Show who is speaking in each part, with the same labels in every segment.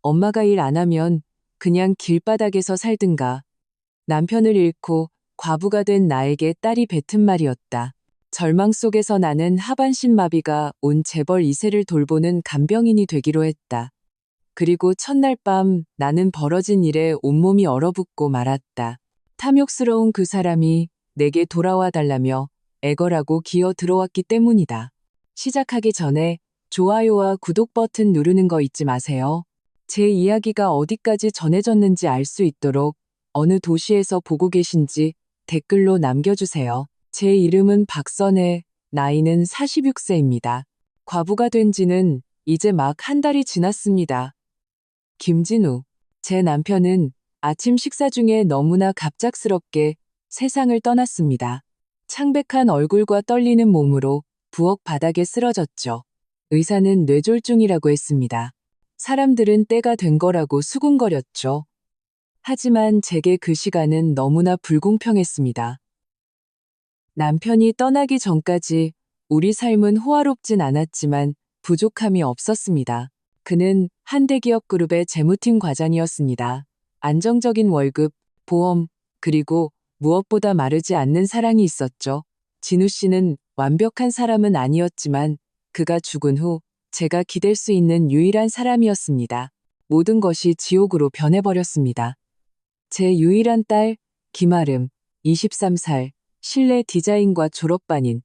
Speaker 1: 엄마가 일 안 하면 그냥 길바닥에서 살든가. 남편을 잃고 과부가 된 나에게 딸이 뱉은 말이었다. 절망 속에서 나는 하반신 마비가 온 재벌 2세를 돌보는 간병인이 되기로 했다. 그리고 첫날 밤 나는 벌어진 일에 온몸이 얼어붙고 말았다. 탐욕스러운 그 사람이 내게 돌아와 달라며 애걸하고 기어 들어왔기 때문이다. 시작하기 전에 좋아요와 구독 버튼 누르는 거 잊지 마세요. 제 이야기가 어디까지 전해졌는지 알 수 있도록 어느 도시에서 보고 계신지 댓글로 남겨주세요. 제 이름은 박선혜, 나이는 46세입니다. 과부가 된 지는 이제 막 한 달이 지났습니다. 김진우, 제 남편은 아침 식사 중에 너무나 갑작스럽게 세상을 떠났습니다. 창백한 얼굴과 떨리는 몸으로 부엌 바닥에 쓰러졌죠. 의사는 뇌졸중이라고 했습니다. 사람들은 때가 된 거라고 수군거렸죠. 하지만 제게 그 시간은 너무나 불공평했습니다. 남편이 떠나기 전까지 우리 삶은 호화롭진 않았지만 부족함이 없었습니다. 그는 한 대기업 그룹의 재무팀 과장이었습니다. 안정적인 월급, 보험, 그리고 무엇보다 마르지 않는 사랑이 있었죠. 진우 씨는 완벽한 사람은 아니었지만 그가 죽은 후 제가 기댈 수 있는 유일한 사람이었습니다. 모든 것이 지옥으로 변해버렸습니다. 제 유일한 딸, 김아름, 23살, 실내 디자인과 졸업반인.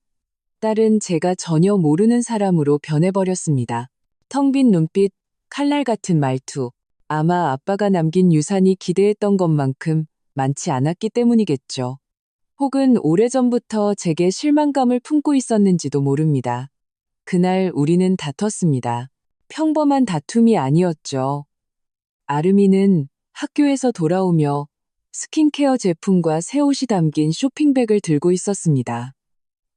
Speaker 1: 딸은 제가 전혀 모르는 사람으로 변해버렸습니다. 텅 빈 눈빛, 칼날 같은 말투. 아마 아빠가 남긴 유산이 기대했던 것만큼 많지 않았기 때문이겠죠. 혹은 오래전부터 제게 실망감을 품고 있었는지도 모릅니다. 그날 우리는 다퉜습니다. 평범한 다툼이 아니었죠. 아름이는 학교에서 돌아오며 스킨케어 제품과 새 옷이 담긴 쇼핑백을 들고 있었습니다.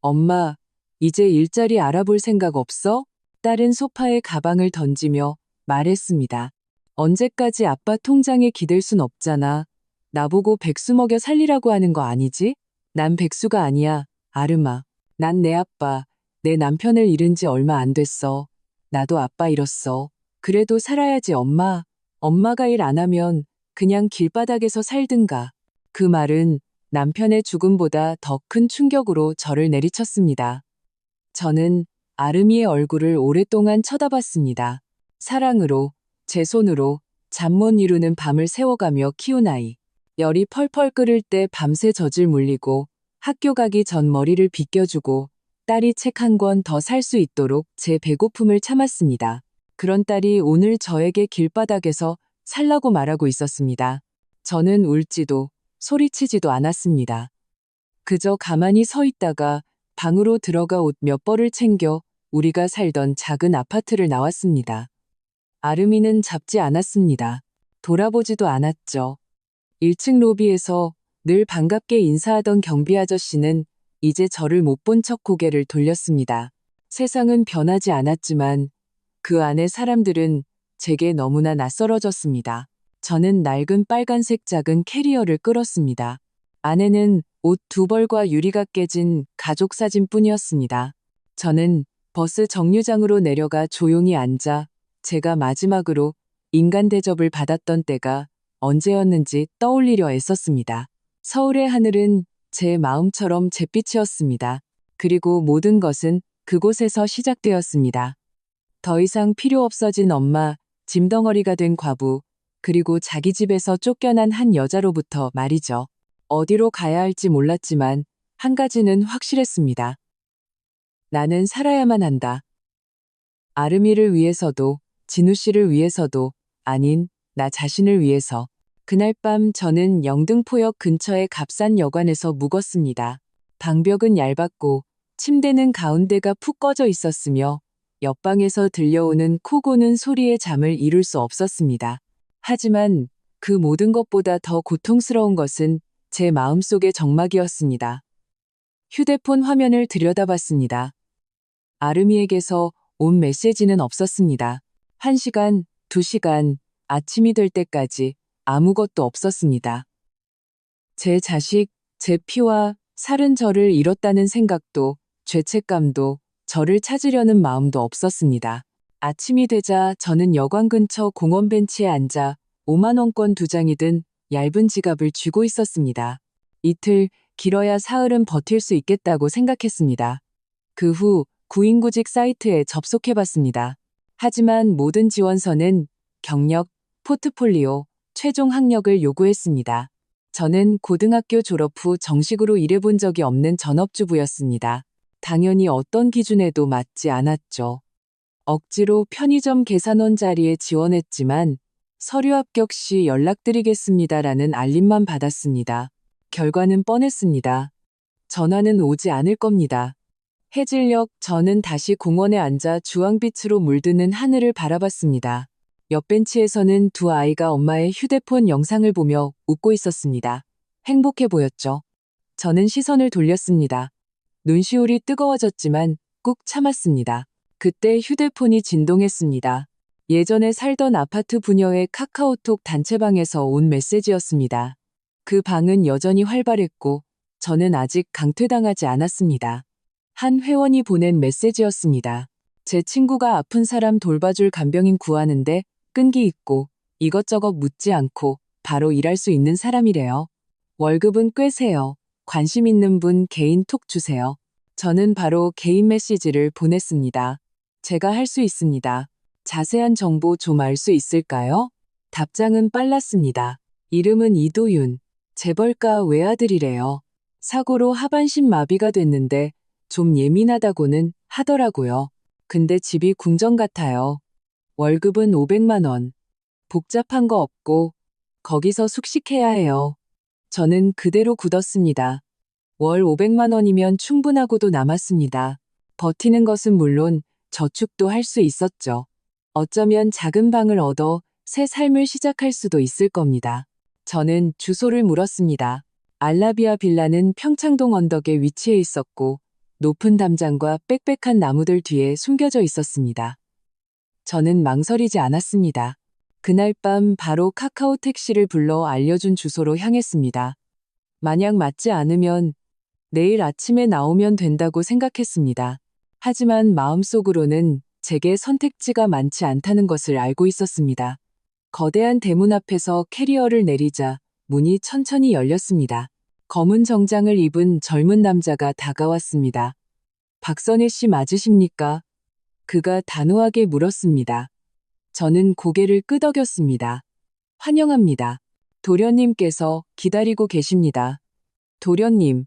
Speaker 1: 엄마, 이제 일자리 알아볼 생각 없어? 딸은 소파에 가방을 던지며 말했습니다. 언제까지 아빠 통장에 기댈 순 없잖아. 나보고 백수 먹여 살리라고 하는 거 아니지? 난 백수가 아니야, 아름아. 난 내 아빠, 내 남편을 잃은 지 얼마 안 됐어. 나도 아빠 잃었어. 그래도 살아야지 엄마. 엄마가 일 안 하면 그냥 길바닥에서 살든가. 그 말은 남편의 죽음보다 더 큰 충격으로 저를 내리쳤습니다. 저는 아름이의 얼굴을 오랫동안 쳐다봤습니다. 사랑으로, 제 손으로 잠 못 이루는 밤을 세워가며 키운 아이. 열이 펄펄 끓을 때 밤새 젖을 물리고 학교 가기 전 머리를 빗겨주고 딸이 책 한 권 더 살 수 있도록 제 배고픔을 참았습니다. 그런 딸이 오늘 저에게 길바닥에서 살라고 말하고 있었습니다. 저는 울지도 소리치지도 않았습니다. 그저 가만히 서 있다가 방으로 들어가 옷 몇 벌을 챙겨 우리가 살던 작은 아파트를 나왔습니다. 아름이는 잡지 않았습니다. 돌아보지도 않았죠. 1층 로비에서 늘 반갑게 인사하던 경비 아저씨는 이제 저를 못 본 척 고개를 돌렸습니다. 세상은 변하지 않았지만 그 안의 사람들은 제게 너무나 낯설어졌습니다. 저는 낡은 빨간색 작은 캐리어를 끌었습니다. 안에는 옷 2벌과 유리가 깨진 가족 사진뿐이었습니다. 저는 버스 정류장으로 내려가 조용히 앉아 제가 마지막으로 인간 대접을 받았던 때가 언제였는지 떠올리려 애썼습니다. 서울의 하늘은 제 마음처럼 잿빛이었습니다. 그리고 모든 것은 그곳에서 시작되었습니다. 더 이상 필요 없어진 엄마, 짐덩어리가 된 과부, 그리고 자기 집에서 쫓겨난 한 여자로부터 말이죠. 어디로 가야 할지 몰랐지만 한 가지는 확실했습니다. 나는 살아야만 한다. 아름이를 위해서도, 진우 씨를 위해서도, 아닌 나 자신을 위해서. 그날 밤 저는 영등포역 근처의 값싼 여관에서 묵었습니다. 방벽은 얇았고 침대는 가운데가 푹 꺼져 있었으며 옆방에서 들려오는 코 고는 소리에 잠을 이룰 수 없었습니다. 하지만 그 모든 것보다 더 고통스러운 것은 제 마음속의 적막이었습니다. 휴대폰 화면을 들여다봤습니다. 아름이에게서 온 메시지는 없었습니다. 1시간, 2시간, 아침이 될 때까지 아무것도 없었습니다. 제 자식, 제 피와 살은 저를 잃었다는 생각도 죄책감도 저를 찾으려는 마음도 없었습니다. 아침이 되자 저는 여관 근처 공원 벤치에 앉아 5만 원권 2장이 든 얇은 지갑을 쥐고 있었습니다. 이틀, 길어야 사흘은 버틸 수 있겠다고 생각했습니다. 그 후 구인구직 사이트에 접속해봤습니다. 하지만 모든 지원서는 경력, 포트폴리오, 최종 학력을 요구했습니다. 저는 고등학교 졸업 후 정식으로 일해본 적이 없는 전업주부였습니다. 당연히 어떤 기준에도 맞지 않았죠. 억지로 편의점 계산원 자리에 지원했지만 서류 합격 시 연락드리겠습니다라는 알림만 받았습니다. 결과는 뻔했습니다. 전화는 오지 않을 겁니다. 해질녘 저는 다시 공원에 앉아 주황빛으로 물드는 하늘을 바라봤습니다. 옆 벤치에서는 두 아이가 엄마의 휴대폰 영상을 보며 웃고 있었습니다. 행복해 보였죠. 저는 시선을 돌렸습니다. 눈시울이 뜨거워졌지만 꾹 참았습니다. 그때 휴대폰이 진동했습니다. 예전에 살던 아파트 부녀의 카카오톡 단체방에서 온 메시지였습니다. 그 방은 여전히 활발했고 저는 아직 강퇴당하지 않았습니다. 한 회원이 보낸 메시지였습니다. 제 친구가 아픈 사람 돌봐줄 간병인 구하는데 끈기 있고 이것저것 묻지 않고 바로 일할 수 있는 사람이래요. 월급은 꽤 세요. 관심 있는 분 개인 톡 주세요. 저는 바로 개인 메시지를 보냈습니다. 제가 할 수 있습니다. 자세한 정보 좀 알 수 있을까요? 답장은 빨랐습니다. 이름은 이도윤. 재벌가 외아들이래요. 사고로 하반신 마비가 됐는데 좀 예민하다고는 하더라고요. 근데 집이 궁전 같아요. 월급은 500만 원. 복잡한 거 없고 거기서 숙식해야 해요. 저는 그대로 굳었습니다. 월 500만 원이면 충분하고도 남았습니다. 버티는 것은 물론 저축도 할 수 있었죠. 어쩌면 작은 방을 얻어 새 삶을 시작할 수도 있을 겁니다. 저는 주소를 물었습니다. 알라비아 빌라는 평창동 언덕에 위치해 있었고 높은 담장과 빽빽한 나무들 뒤에 숨겨져 있었습니다. 저는 망설이지 않았습니다. 그날 밤 바로 카카오 택시를 불러 알려준 주소로 향했습니다. 만약 맞지 않으면 내일 아침에 나오면 된다고 생각했습니다. 하지만 마음속으로는 제게 선택지가 많지 않다는 것을 알고 있었습니다. 거대한 대문 앞에서 캐리어를 내리자 문이 천천히 열렸습니다. 검은 정장을 입은 젊은 남자가 다가왔습니다. 박선혜 씨 맞으십니까? 그가 단호하게 물었습니다. 저는 고개를 끄덕였습니다. 환영합니다. 도련님께서 기다리고 계십니다. 도련님.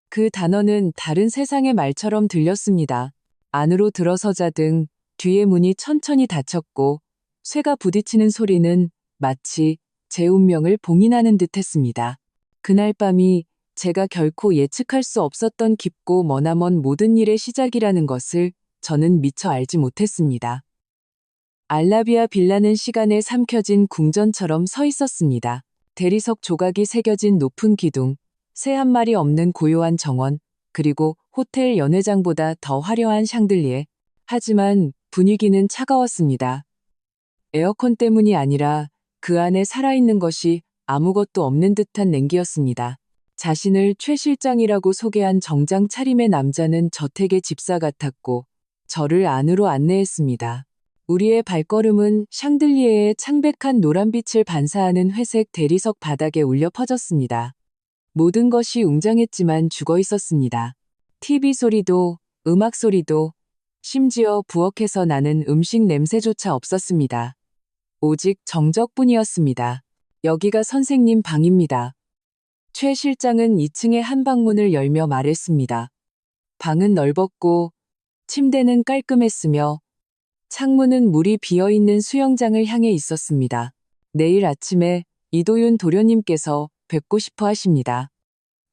Speaker 1: 그 단어는 다른 세상의 말처럼 들렸습니다. 안으로 들어서자 등 뒤에 문이 천천히 닫혔고 쇠가 부딪히는 소리는 마치 제 운명을 봉인하는 듯 했습니다. 그날 밤이 제가 결코 예측할 수 없었던 깊고 머나먼 모든 일의 시작이라는 것을 저는 미처 알지 못했습니다. 알라비아 빌라는 시간에 삼켜진 궁전처럼 서 있었습니다. 대리석 조각이 새겨진 높은 기둥, 새 한 마리 없는 고요한 정원, 그리고 호텔 연회장보다 더 화려한 샹들리에. 하지만 분위기는 차가웠습니다. 에어컨 때문이 아니라 그 안에 살아있는 것이 아무것도 없는 듯한 냉기였습니다. 자신을 최 실장이라고 소개한 정장 차림의 남자는 저택의 집사 같았고 저를 안으로 안내했습니다. 우리의 발걸음은 샹들리에의 창백한 노란빛을 반사하는 회색 대리석 바닥에 울려 퍼졌습니다. 모든 것이 웅장했지만 죽어 있었습니다. TV 소리도, 음악 소리도, 심지어 부엌에서 나는 음식 냄새조차 없었습니다. 오직 정적뿐이었습니다. 여기가 선생님 방입니다. 최 실장은 2층의 한 방문을 열며 말했습니다. 방은 넓었고 침대는 깔끔했으며 창문은 물이 비어있는 수영장을 향해 있었습니다. 내일 아침에 이도윤 도련님께서 뵙고 싶어 하십니다.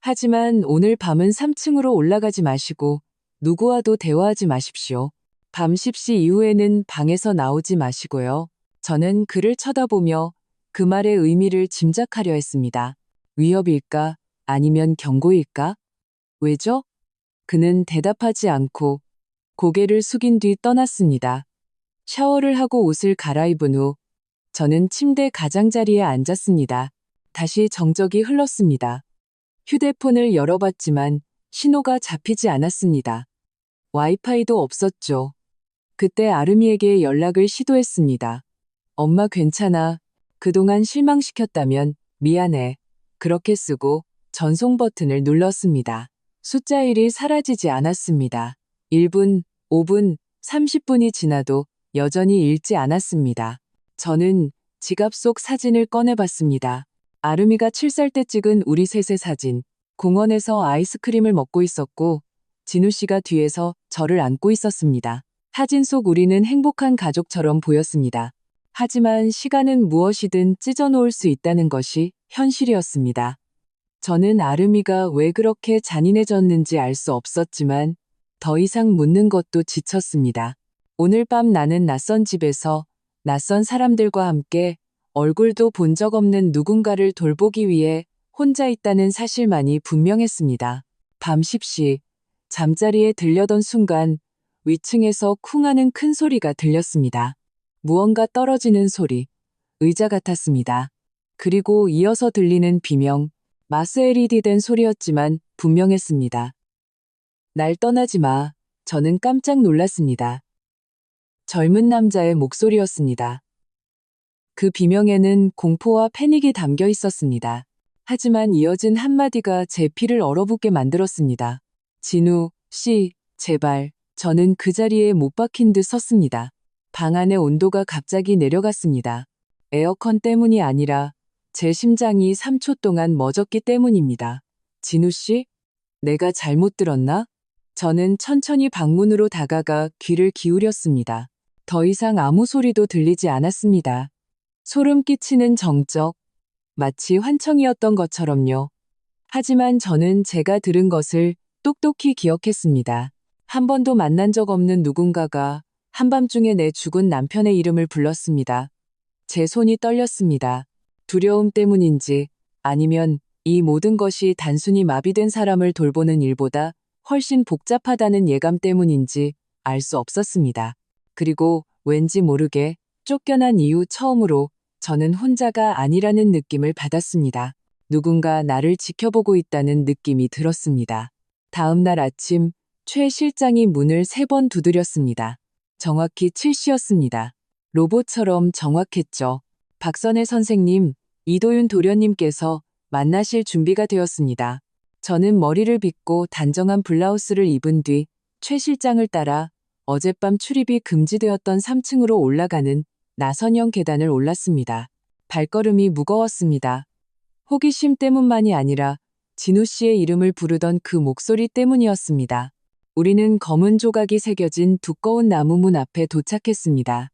Speaker 1: 하지만 오늘 밤은 3층으로 올라가지 마시고 누구와도 대화하지 마십시오. 밤 10시 이후에는 방에서 나오지 마시고요. 저는 그를 쳐다보며 그 말의 의미를 짐작하려 했습니다. 위협일까? 아니면 경고일까? 왜죠? 그는 대답하지 않고 고개를 숙인 뒤 떠났습니다. 샤워를 하고 옷을 갈아입은 후 저는 침대 가장자리에 앉았습니다. 다시 정적이 흘렀습니다. 휴대폰을 열어봤지만 신호가 잡히지 않았습니다. 와이파이도 없었죠. 그때 아름이에게 연락을 시도했습니다. 엄마 괜찮아. 그동안 실망시켰다면 미안해. 그렇게 쓰고 전송 버튼을 눌렀습니다. 숫자 1이 사라지지 않았습니다. 1분, 5분, 30분이 지나도 여전히 읽지 않았습니다. 저는 지갑 속 사진을 꺼내봤습니다. 아름이가 7살 때 찍은 우리 셋의 사진. 공원에서 아이스크림을 먹고 있었고 진우 씨가 뒤에서 저를 안고 있었습니다. 사진 속 우리는 행복한 가족처럼 보였습니다. 하지만 시간은 무엇이든 찢어놓을 수 있다는 것이 현실이었습니다. 저는 아름이가 왜 그렇게 잔인해졌는지 알 수 없었지만 더 이상 묻는 것도 지쳤습니다. 오늘 밤 나는 낯선 집에서 낯선 사람들과 함께 얼굴도 본 적 없는 누군가를 돌보기 위해 혼자 있다는 사실만이 분명했습니다. 밤 10시 잠자리에 들려던 순간 위층에서 쿵 하는 큰 소리가 들렸습니다. 무언가 떨어지는 소리, 의자 같았습니다. 그리고 이어서 들리는 비명, 마스LED 된 소리였지만 분명했습니다. 날 떠나지 마. 저는 깜짝 놀랐습니다. 젊은 남자의 목소리였습니다. 그 비명에는 공포와 패닉이 담겨 있었습니다. 하지만 이어진 한마디가 제 피를 얼어붙게 만들었습니다. 진우 씨, 제발. 저는 그 자리에 못 박힌 듯 섰습니다. 방 안의 온도가 갑자기 내려갔습니다. 에어컨 때문이 아니라 제 심장이 3초 동안 멎었기 때문입니다. 진우 씨? 내가 잘못 들었나? 저는 천천히 방문으로 다가가 귀를 기울였습니다. 더 이상 아무 소리도 들리지 않았습니다. 소름 끼치는 정적, 마치 환청이었던 것처럼요. 하지만 저는 제가 들은 것을 똑똑히 기억했습니다. 한 번도 만난 적 없는 누군가가 한밤중에 내 죽은 남편의 이름을 불렀습니다. 제 손이 떨렸습니다. 두려움 때문인지 아니면 이 모든 것이 단순히 마비된 사람을 돌보는 일보다 훨씬 복잡하다는 예감 때문인지 알 수 없었습니다. 그리고 왠지 모르게 쫓겨난 이후 처음으로 저는 혼자가 아니라는 느낌을 받았습니다. 누군가 나를 지켜보고 있다는 느낌이 들었습니다. 다음 날 아침 최 실장이 문을 3번 두드렸습니다. 정확히 7시였습니다. 로봇처럼 정확했죠. 박선혜 선생님, 이도윤 도련님께서 만나실 준비가 되었습니다. 저는 머리를 빗고 단정한 블라우스를 입은 뒤 최 실장을 따라 어젯밤 출입이 금지되었던 3층으로 올라가는 나선형 계단을 올랐습니다. 발걸음이 무거웠습니다. 호기심 때문만이 아니라 진우 씨의 이름을 부르던 그 목소리 때문이었습니다. 우리는 검은 조각이 새겨진 두꺼운 나무 문 앞에 도착했습니다.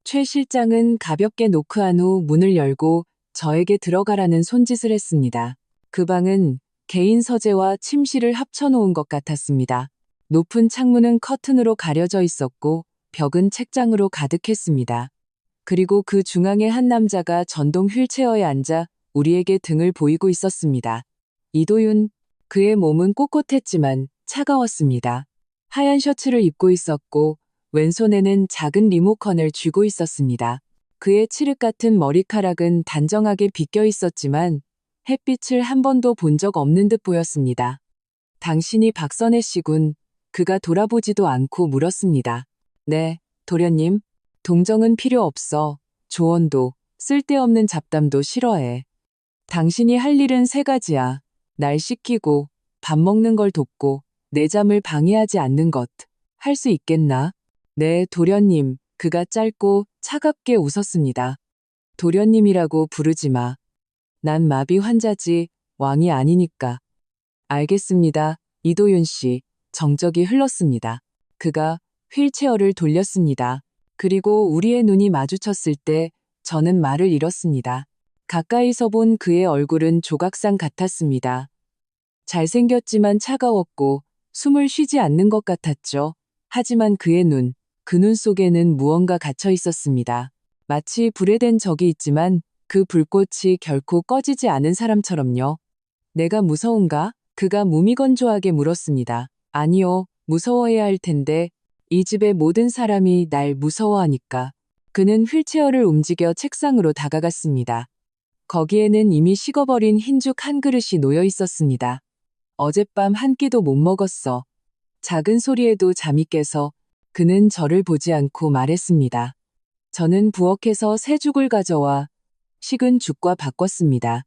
Speaker 1: 최 실장은 가볍게 노크한 후 문을 열고 저에게 들어가라는 손짓을 했습니다. 그 방은 개인 서재와 침실을 합쳐놓은 것 같았습니다. 높은 창문은 커튼으로 가려져 있었고 벽은 책장으로 가득했습니다. 그리고 그 중앙에 한 남자가 전동 휠체어에 앉아 우리에게 등을 보이고 있었습니다. 이도윤, 그의 몸은 꼿꼿했지만 차가웠습니다. 하얀 셔츠를 입고 있었고 왼손에는 작은 리모컨을 쥐고 있었습니다. 그의 칠흑 같은 머리카락은 단정하게 빗겨 있었지만 햇빛을 한 번도 본 적 없는 듯 보였습니다. 당신이 박선혜 씨군. 그가 돌아보지도 않고 물었습니다. 네, 도련님. 동정은 필요 없어. 조언도, 쓸데없는 잡담도 싫어해. 당신이 할 일은 3가지야. 날 씻기고, 밥 먹는 걸 돕고, 내 잠을 방해하지 않는 것. 할 수 있겠나? 네, 도련님. 그가 짧고 차갑게 웃었습니다. 도련님이라고 부르지 마. 난 마비 환자지 왕이 아니니까. 알겠습니다. 이도윤 씨. 정적이 흘렀습니다. 그가 휠체어를 돌렸습니다. 그리고 우리의 눈이 마주쳤을 때 저는 말을 잃었습니다. 가까이서 본 그의 얼굴은 조각상 같았습니다. 잘생겼지만 차가웠고 숨을 쉬지 않는 것 같았죠. 하지만 그의 눈, 그 눈 속에는 무언가 갇혀 있었습니다. 마치 불에 댄 적이 있지만 그 불꽃이 결코 꺼지지 않은 사람처럼요. 내가 무서운가? 그가 무미건조하게 물었습니다. 아니요, 무서워해야 할 텐데 이 집의 모든 사람이 날 무서워하니까. 그는 휠체어를 움직여 책상으로 다가갔습니다. 거기에는 이미 식어버린 흰죽 한 그릇이 놓여 있었습니다. 어젯밤 한 끼도 못 먹었어. 작은 소리에도 잠이 깨서 그는 저를 보지 않고 말했습니다. 저는 부엌에서 새 죽을 가져와 식은 죽과 바꿨습니다.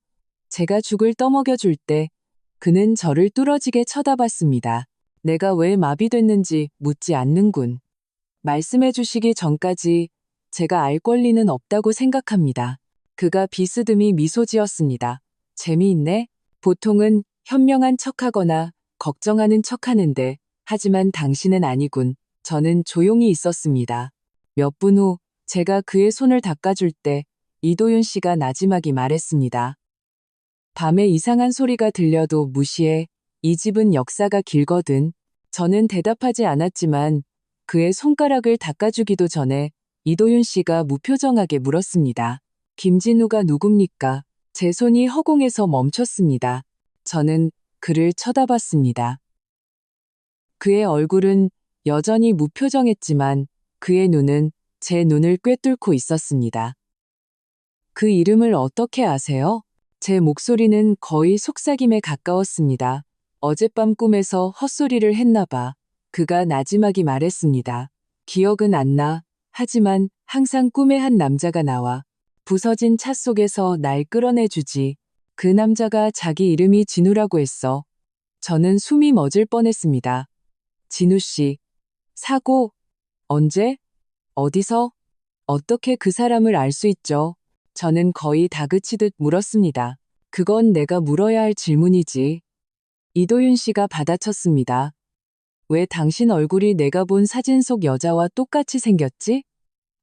Speaker 1: 제가 죽을 떠먹여 줄 때 그는 저를 뚫어지게 쳐다봤습니다. 내가 왜 마비됐는지 묻지 않는군. 말씀해 주시기 전까지 제가 알 권리는 없다고 생각합니다. 그가 비스듬히 미소 지었습니다. 재미있네? 보통은 현명한 척하거나 걱정하는 척하는데 하지만 당신은 아니군. 저는 조용히 있었습니다. 몇 분 후 제가 그의 손을 닦아줄 때 이도윤 씨가 나지막이 말했습니다. 밤에 이상한 소리가 들려도 무시해. 이 집은 역사가 길거든. 저는 대답하지 않았지만 그의 손가락을 닦아주기도 전에 이도윤 씨가 무표정하게 물었습니다. 김진우가 누굽니까? 제 손이 허공에서 멈췄습니다. 저는 그를 쳐다봤습니다. 그의 얼굴은 여전히 무표정했지만 그의 눈은 제 눈을 꿰뚫고 있었습니다. 그 이름을 어떻게 아세요? 제 목소리는 거의 속삭임에 가까웠습니다. 어젯밤 꿈에서 헛소리를 했나 봐. 그가 나지막이 말했습니다. 기억은 안 나. 하지만 항상 꿈에 한 남자가 나와. 부서진 차 속에서 날 끌어내주지. 그 남자가 자기 이름이 진우라고 했어. 저는 숨이 멎을 뻔했습니다. 진우 씨. 사고? 언제? 어디서? 어떻게 그 사람을 알 수 있죠? 저는 거의 다그치듯 물었습니다. 그건 내가 물어야 할 질문이지. 이도윤 씨가 받아쳤습니다. 왜 당신 얼굴이 내가 본 사진 속 여자와 똑같이 생겼지?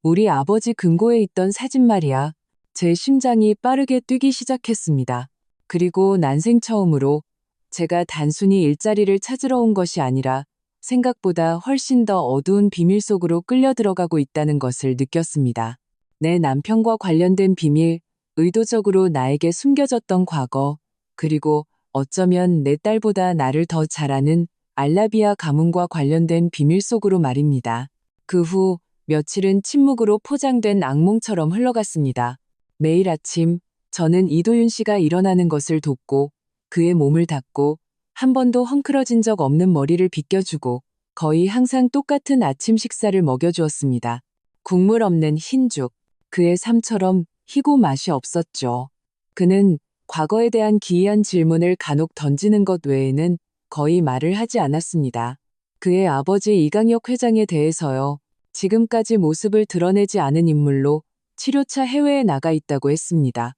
Speaker 1: 우리 아버지 금고에 있던 사진 말이야. 제 심장이 빠르게 뛰기 시작했습니다. 그리고 난생 처음으로 제가 단순히 일자리를 찾으러 온 것이 아니라 생각보다 훨씬 더 어두운 비밀 속으로 끌려 들어가고 있다는 것을 느꼈습니다. 내 남편과 관련된 비밀, 의도적으로 나에게 숨겨졌던 과거, 그리고 어쩌면 내 딸보다 나를 더 잘 아는 알라비아 가문과 관련된 비밀 속으로 말입니다. 그 후 며칠은 침묵으로 포장된 악몽처럼 흘러갔습니다. 매일 아침 저는 이도윤 씨가 일어나는 것을 돕고 그의 몸을 닦고 한 번도 헝클어진 적 없는 머리를 빗겨주고 거의 항상 똑같은 아침 식사를 먹여주었습니다. 국물 없는 흰죽. 그의 삶처럼 희고 맛이 없었죠. 그는 과거에 대한 기이한 질문을 간혹 던지는 것 외에는 거의 말을 하지 않았습니다. 그의 아버지 이강혁 회장에 대해서요. 지금까지 모습을 드러내지 않은 인물로 치료차 해외에 나가 있다고 했습니다.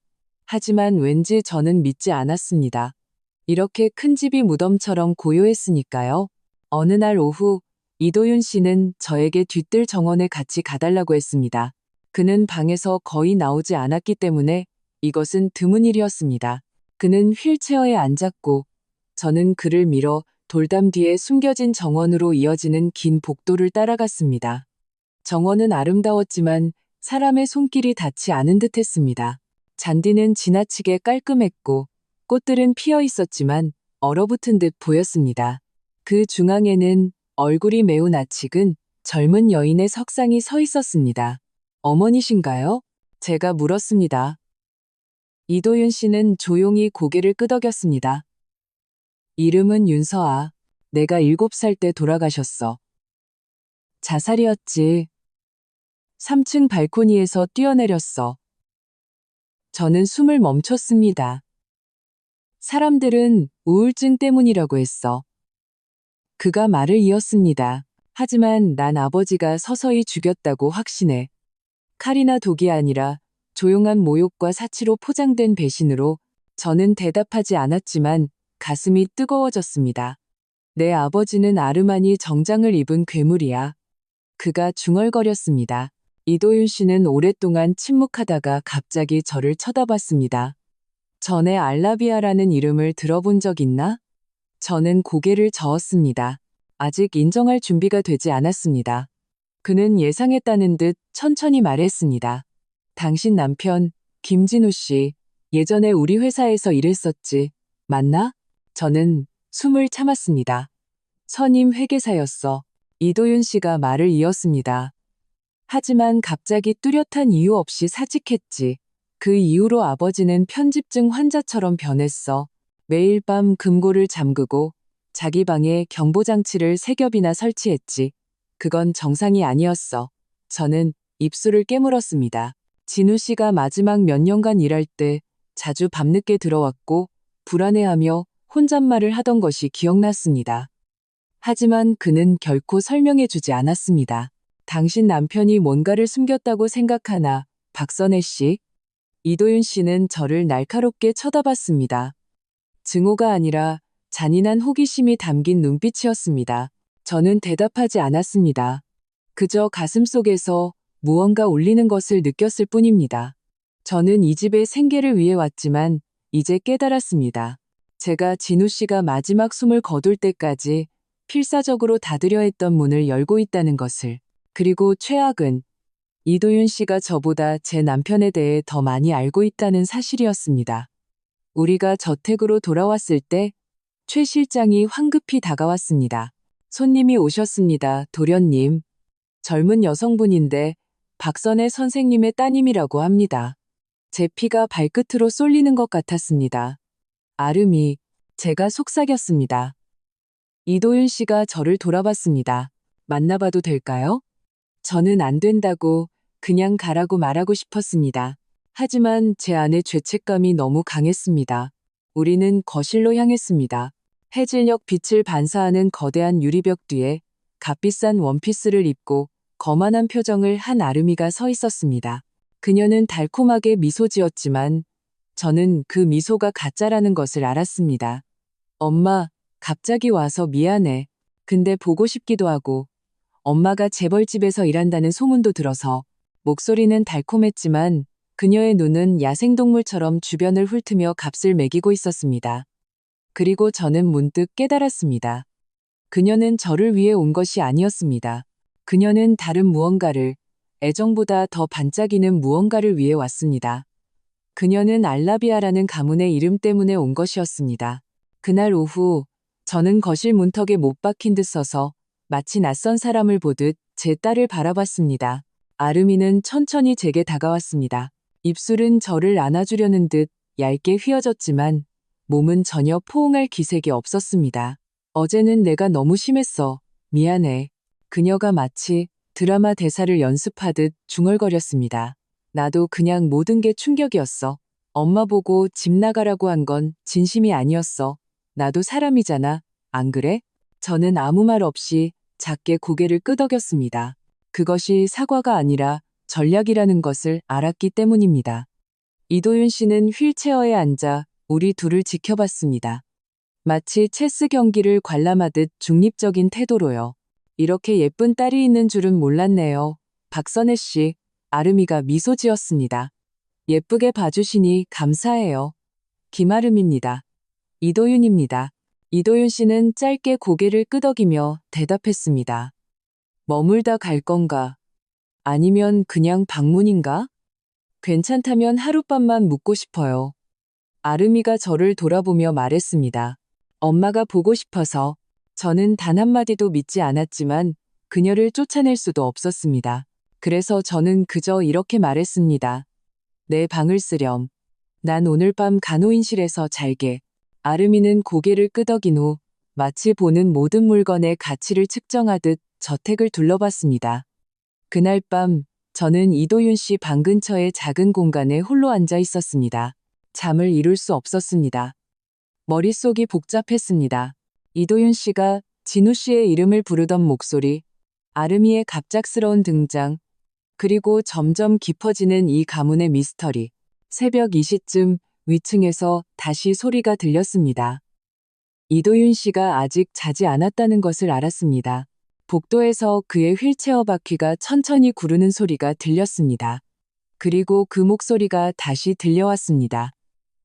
Speaker 1: 하지만 왠지 저는 믿지 않았습니다. 이렇게 큰 집이 무덤처럼 고요했으니까요. 어느 날 오후 이도윤 씨는 저에게 뒤뜰 정원에 같이 가달라고 했습니다. 그는 방에서 거의 나오지 않았기 때문에 이것은 드문 일이었습니다. 그는 휠체어에 앉았고 저는 그를 밀어 돌담 뒤에 숨겨진 정원으로 이어지는 긴 복도를 따라갔습니다. 정원은 아름다웠지만 사람의 손길이 닿지 않은 듯했습니다. 잔디는 지나치게 깔끔했고 꽃들은 피어 있었지만 얼어붙은 듯 보였습니다. 그 중앙에는 얼굴이 매우 낯익은 젊은 여인의 석상이 서 있었습니다. 어머니신가요? 제가 물었습니다. 이도윤 씨는 조용히 고개를 끄덕였습니다. 이름은 윤서아. 내가 7살 때 돌아가셨어. 자살이었지. 3층 발코니에서 뛰어내렸어. 저는 숨을 멈췄습니다. 사람들은 우울증 때문이라고 했어. 그가 말을 이었습니다. 하지만 난 아버지가 서서히 죽였다고 확신해. 칼이나 독이 아니라 조용한 모욕과 사치로 포장된 배신으로. 저는 대답하지 않았지만 가슴이 뜨거워졌습니다. 내 아버지는 아르마니 정장을 입은 괴물이야. 그가 중얼거렸습니다. 이도윤 씨는 오랫동안 침묵하다가 갑자기 저를 쳐다봤습니다. 전에 알라비아라는 이름을 들어본 적 있나? 저는 고개를 저었습니다. 아직 인정할 준비가 되지 않았습니다. 그는 예상했다는 듯 천천히 말했습니다. 당신 남편, 김진우 씨, 예전에 우리 회사에서 일했었지. 맞나? 저는 숨을 참았습니다. 선임 회계사였어. 이도윤 씨가 말을 이었습니다. 하지만 갑자기 뚜렷한 이유 없이 사직했지. 그 이후로 아버지는 편집증 환자처럼 변했어. 매일 밤 금고를 잠그고 자기 방에 경보장치를 3겹이나 설치했지. 그건 정상이 아니었어. 저는 입술을 깨물었습니다. 진우 씨가 마지막 몇 년간 일할 때 자주 밤늦게 들어왔고 불안해하며 혼잣말을 하던 것이 기억났습니다. 하지만 그는 결코 설명해 주지 않았습니다. 당신 남편이 뭔가를 숨겼다고 생각하나, 박선혜 씨? 이도윤 씨는 저를 날카롭게 쳐다봤습니다. 증오가 아니라 잔인한 호기심이 담긴 눈빛이었습니다. 저는 대답하지 않았습니다. 그저 가슴속에서 무언가 울리는 것을 느꼈을 뿐입니다. 저는 이 집의 생계를 위해 왔지만 이제 깨달았습니다. 제가 진우 씨가 마지막 숨을 거둘 때까지 필사적으로 닫으려 했던 문을 열고 있다는 것을. 그리고 최악은 이도윤 씨가 저보다 제 남편에 대해 더 많이 알고 있다는 사실이었습니다. 우리가 저택으로 돌아왔을 때 최 실장이 황급히 다가왔습니다. 손님이 오셨습니다, 도련님. 젊은 여성분인데 박선혜 선생님의 따님이라고 합니다. 제 피가 발끝으로 쏠리는 것 같았습니다. 아름이, 제가 속삭였습니다. 이도윤 씨가 저를 돌아봤습니다. 만나봐도 될까요? 저는 안 된다고 그냥 가라고 말하고 싶었습니다. 하지만 제 안의 죄책감이 너무 강했습니다. 우리는 거실로 향했습니다. 해질녘 빛을 반사하는 거대한 유리벽 뒤에 값비싼 원피스를 입고 거만한 표정을 한 아름이가 서 있었습니다. 그녀는 달콤하게 미소 지었지만 저는 그 미소가 가짜라는 것을 알았습니다. 엄마, 갑자기 와서 미안해. 근데 보고 싶기도 하고 엄마가 재벌집에서 일한다는 소문도 들어서. 목소리는 달콤했지만 그녀의 눈은 야생동물처럼 주변을 훑으며 값을 매기고 있었습니다. 그리고 저는 문득 깨달았습니다. 그녀는 저를 위해 온 것이 아니었습니다. 그녀는 다른 무언가를, 애정보다 더 반짝이는 무언가를 위해 왔습니다. 그녀는 알라비아라는 가문의 이름 때문에 온 것이었습니다. 그날 오후 저는 거실 문턱에 못 박힌 듯 서서 마치 낯선 사람을 보듯 제 딸을 바라봤습니다. 아름이는 천천히 제게 다가왔습니다. 입술은 저를 안아주려는 듯 얇게 휘어졌지만 몸은 전혀 포옹할 기색이 없었습니다. 어제는 내가 너무 심했어. 미안해. 그녀가 마치 드라마 대사를 연습하듯 중얼거렸습니다. 나도 그냥 모든 게 충격이었어. 엄마 보고 집 나가라고 한 건 진심이 아니었어. 나도 사람이잖아. 안 그래? 저는 아무 말 없이 작게 고개를 끄덕였습니다. 그것이 사과가 아니라 전략이라는 것을 알았기 때문입니다. 이도윤 씨는 휠체어에 앉아 우리 둘을 지켜봤습니다. 마치 체스 경기를 관람하듯 중립적인 태도로요. 이렇게 예쁜 딸이 있는 줄은 몰랐네요. 박선혜 씨, 아름이가 미소 지었습니다. 예쁘게 봐주시니 감사해요. 김아름입니다. 이도윤입니다. 이도윤 씨는 짧게 고개를 끄덕이며 대답했습니다. 머물다 갈 건가? 아니면 그냥 방문인가? 괜찮다면 하룻밤만 묵고 싶어요. 아름이가 저를 돌아보며 말했습니다. 엄마가 보고 싶어서. 저는 단 한마디도 믿지 않았지만 그녀를 쫓아낼 수도 없었습니다. 그래서 저는 그저 이렇게 말했습니다. 내 방을 쓰렴. 난 오늘 밤 간호인실에서 잘게. 아름이는 고개를 끄덕인 후 마치 보는 모든 물건의 가치를 측정하듯 저택을 둘러봤습니다. 그날 밤 저는 이도윤 씨 방 근처의 작은 공간에 홀로 앉아 있었습니다. 잠을 이룰 수 없었습니다. 머릿속이 복잡했습니다. 이도윤 씨가 진우 씨의 이름을 부르던 목소리, 아름이의 갑작스러운 등장, 그리고 점점 깊어지는 이 가문의 미스터리. 새벽 2시쯤 위층에서 다시 소리가 들렸습니다. 이도윤 씨가 아직 자지 않았다는 것을 알았습니다. 복도에서 그의 휠체어 바퀴가 천천히 구르는 소리가 들렸습니다. 그리고 그 목소리가 다시 들려왔습니다.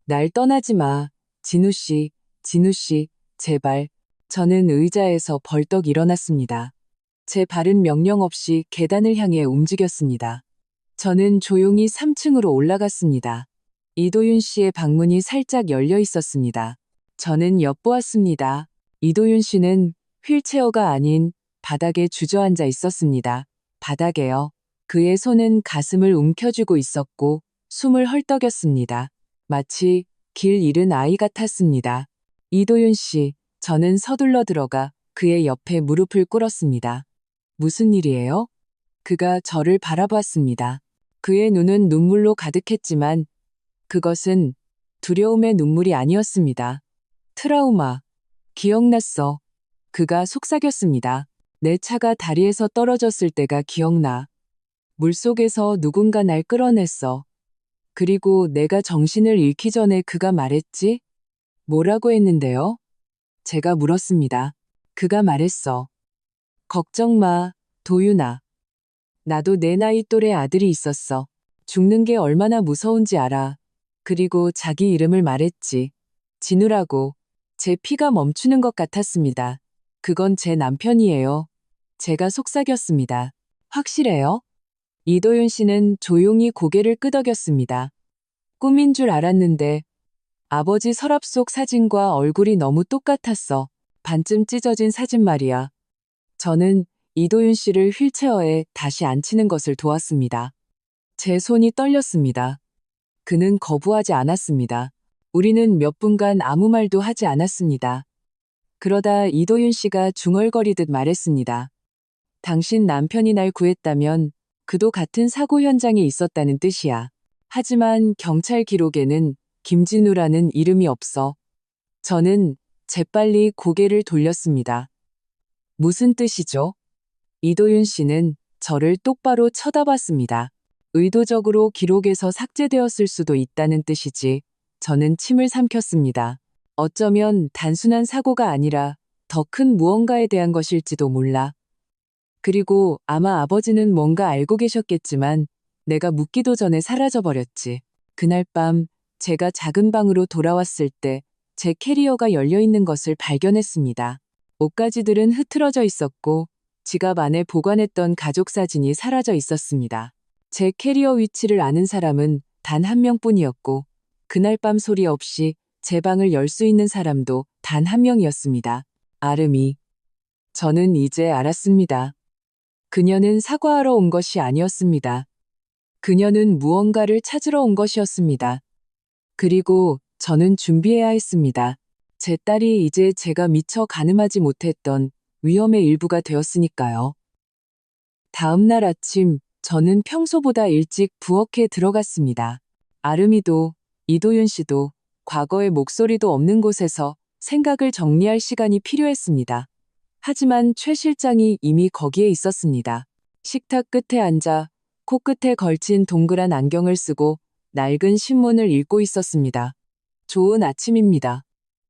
Speaker 1: 날 떠나지 마. 진우 씨, 진우 씨, 제발. 저는 의자에서 벌떡 일어났습니다. 제 발은 명령 없이 계단을 향해 움직였습니다. 저는 조용히 3층으로 올라갔습니다. 이도윤 씨의 방문이 살짝 열려 있었습니다. 저는 엿보았습니다. 이도윤 씨는 휠체어가 아닌 바닥에 주저앉아 있었습니다. 바닥에요. 그의 손은 가슴을 움켜쥐고 있었고 숨을 헐떡였습니다. 마치 길 잃은 아이 같았습니다. 이도윤 씨, 저는 서둘러 들어가 그의 옆에 무릎을 꿇었습니다. 무슨 일이에요? 그가 저를 바라보았습니다. 그의 눈은 눈물로 가득했지만 그것은 두려움의 눈물이 아니었습니다. 트라우마. 기억났어. 그가 속삭였습니다. 내 차가 다리에서 떨어졌을 때가 기억나. 물속에서 누군가 날 끌어냈어. 그리고 내가 정신을 잃기 전에 그가 말했지? 뭐라고 했는데요? 제가 물었습니다. 그가 말했어. 걱정 마, 도윤아. 나도 내 나이 또래 아들이 있었어. 죽는 게 얼마나 무서운지 알아. 그리고 자기 이름을 말했지. 진우라고. 제 피가 멈추는 것 같았습니다. 그건 제 남편이에요. 제가 속삭였습니다. 확실해요? 이도윤 씨는 조용히 고개를 끄덕였습니다. 꿈인 줄 알았는데 아버지 서랍 속 사진과 얼굴이 너무 똑같았어. 반쯤 찢어진 사진 말이야. 저는 이도윤 씨를 휠체어에 다시 앉히는 것을 도왔습니다. 제 손이 떨렸습니다. 그는 거부하지 않았습니다. 우리는 몇 분간 아무 말도 하지 않았습니다. 그러다 이도윤 씨가 중얼거리듯 말했습니다. 당신 남편이 날 구했다면 그도 같은 사고 현장에 있었다는 뜻이야. 하지만 경찰 기록에는 김진우라는 이름이 없어. 저는 재빨리 고개를 돌렸습니다. 무슨 뜻이죠? 이도윤 씨는 저를 똑바로 쳐다봤습니다. 의도적으로 기록에서 삭제되었을 수도 있다는 뜻이지. 저는 침을 삼켰습니다. 어쩌면 단순한 사고가 아니라 더 큰 무언가에 대한 것일지도 몰라. 그리고 아마 아버지는 뭔가 알고 계셨겠지만 내가 묻기도 전에 사라져버렸지. 그날 밤 제가 작은 방으로 돌아왔을 때 제 캐리어가 열려있는 것을 발견했습니다. 옷가지들은 흐트러져 있었고 지갑 안에 보관했던 가족 사진이 사라져 있었습니다. 제 캐리어 위치를 아는 사람은 단 한 명뿐이었고 그날 밤 소리 없이 제 방을 열 수 있는 사람도 단 한 명이었습니다. 아름이. 저는 이제 알았습니다. 그녀는 사과하러 온 것이 아니었습니다. 그녀는 무언가를 찾으러 온 것이었습니다. 그리고 저는 준비해야 했습니다. 제 딸이 이제 제가 미처 가늠하지 못했던 위험의 일부가 되었으니까요. 다음 날 아침 저는 평소보다 일찍 부엌에 들어갔습니다. 아름이도 이도윤 씨도 과거의 목소리도 없는 곳에서 생각을 정리할 시간이 필요했습니다. 하지만 최 실장이 이미 거기에 있었습니다. 식탁 끝에 앉아 코끝에 걸친 동그란 안경을 쓰고 낡은 신문을 읽고 있었습니다. 좋은 아침입니다.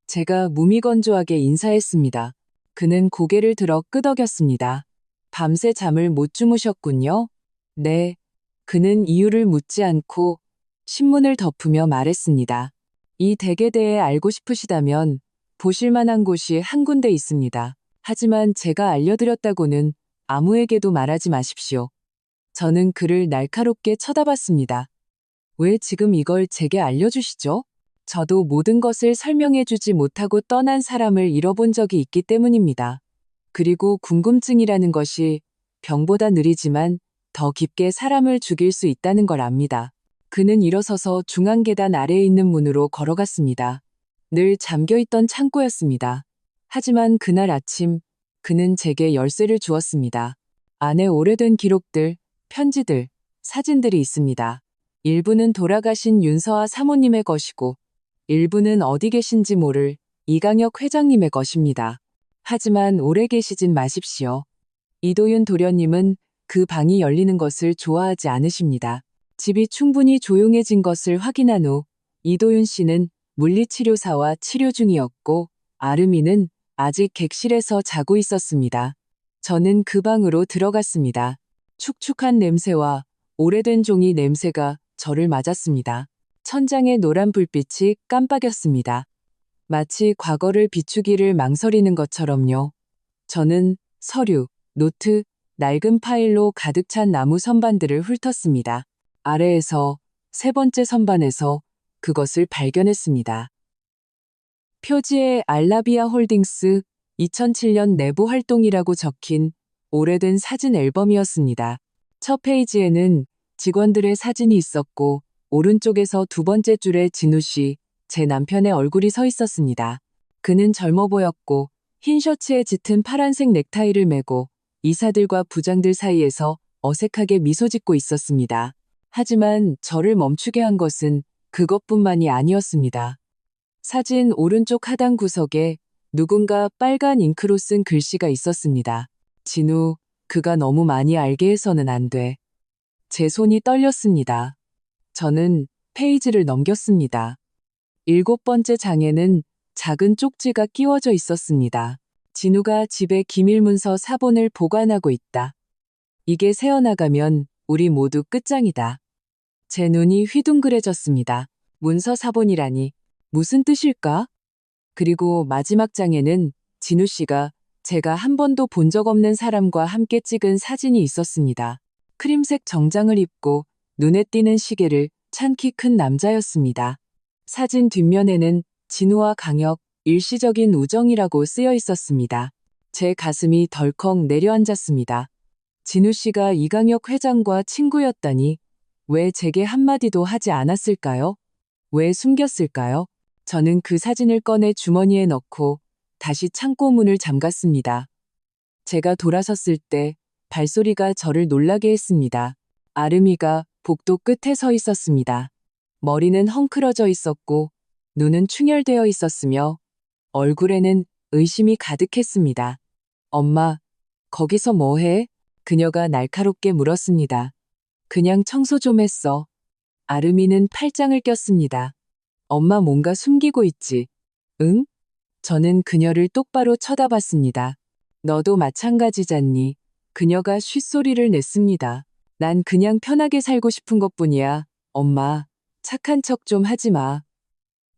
Speaker 1: 제가 무미건조하게 인사했습니다. 그는 고개를 들어 끄덕였습니다. 밤새 잠을 못 주무셨군요. 네. 그는 이유를 묻지 않고 신문을 덮으며 말했습니다. 이 댁에 대해 알고 싶으시다면 보실 만한 곳이 한 군데 있습니다. 하지만 제가 알려드렸다고는 아무에게도 말하지 마십시오. 저는 그를 날카롭게 쳐다봤습니다. 왜 지금 이걸 제게 알려주시죠? 저도 모든 것을 설명해주지 못하고 떠난 사람을 잃어본 적이 있기 때문입니다. 그리고 궁금증이라는 것이 병보다 느리지만 더 깊게 사람을 죽일 수 있다는 걸 압니다. 그는 일어서서 중앙 계단 아래에 있는 문으로 걸어갔습니다. 늘 잠겨있던 창고였습니다. 하지만 그날 아침 그는 제게 열쇠를 주었습니다. 안에 오래된 기록들, 편지들, 사진들이 있습니다. 일부는 돌아가신 윤서아 사모님의 것이고 일부는 어디 계신지 모를 이강혁 회장님의 것입니다. 하지만 오래 계시진 마십시오. 이도윤 도련님은 그 방이 열리는 것을 좋아하지 않으십니다. 집이 충분히 조용해진 것을 확인한 후 이도윤 씨는 물리치료사와 치료 중이었고 아름이는 아직 객실에서 자고 있었습니다. 저는 그 방으로 들어갔습니다. 축축한 냄새와 오래된 종이 냄새가 저를 맞았습니다. 천장의 노란 불빛이 깜빡였습니다. 마치 과거를 비추기를 망설이는 것처럼요. 저는 서류, 노트, 낡은 파일로 가득 찬 나무 선반들을 훑었습니다. 아래에서 세 번째 선반에서 그것을 발견했습니다. 표지에 알라비아 홀딩스 2007년 내부 활동이라고 적힌 오래된 사진 앨범이었습니다. 첫 페이지에는 직원들의 사진이 있었고 오른쪽에서 두 번째 줄에 진우 씨, 제 남편의 얼굴이 서 있었습니다. 그는 젊어 보였고 흰 셔츠에 짙은 파란색 넥타이를 메고 이사들과 부장들 사이에서 어색하게 미소 짓고 있었습니다. 하지만 저를 멈추게 한 것은 그것뿐만이 아니었습니다. 사진 오른쪽 하단 구석에 누군가 빨간 잉크로 쓴 글씨가 있었습니다. 진우, 그가 너무 많이 알게 해서는 안 돼. 제 손이 떨렸습니다. 저는 페이지를 넘겼습니다. 7번째 장에는 작은 쪽지가 끼워져 있었습니다. 진우가 집에 기밀문서 사본을 보관하고 있다. 이게 새어나가면 우리 모두 끝장이다. 제 눈이 휘둥그레졌습니다. 문서 사본이라니 무슨 뜻일까? 그리고 마지막 장에는 진우 씨가 제가 한 번도 본 적 없는 사람과 함께 찍은 사진이 있었습니다. 크림색 정장을 입고 눈에 띄는 시계를 찬 키 큰 남자였습니다. 사진 뒷면에는 진우와 강혁, 일시적인 우정이라고 쓰여 있었습니다. 제 가슴이 덜컥 내려앉았습니다. 진우 씨가 이강혁 회장과 친구였다니 왜 제게 한마디도 하지 않았을까요? 왜 숨겼을까요? 저는 그 사진을 꺼내 주머니에 넣고 다시 창고 문을 잠갔습니다. 제가 돌아섰을 때 발소리가 저를 놀라게 했습니다. 아름이가 복도 끝에 서 있었습니다. 머리는 헝클어져 있었고 눈은 충혈되어 있었으며 얼굴에는 의심이 가득했습니다. 엄마, 거기서 뭐 해? 그녀가 날카롭게 물었습니다. 그냥 청소 좀 했어. 아름이는 팔짱을 꼈습니다. 엄마 뭔가 숨기고 있지? 응? 저는 그녀를 똑바로 쳐다봤습니다. 너도 마찬가지잖니. 그녀가 쉿소리를 냈습니다. 난 그냥 편하게 살고 싶은 것뿐이야. 엄마, 착한 척 좀 하지 마.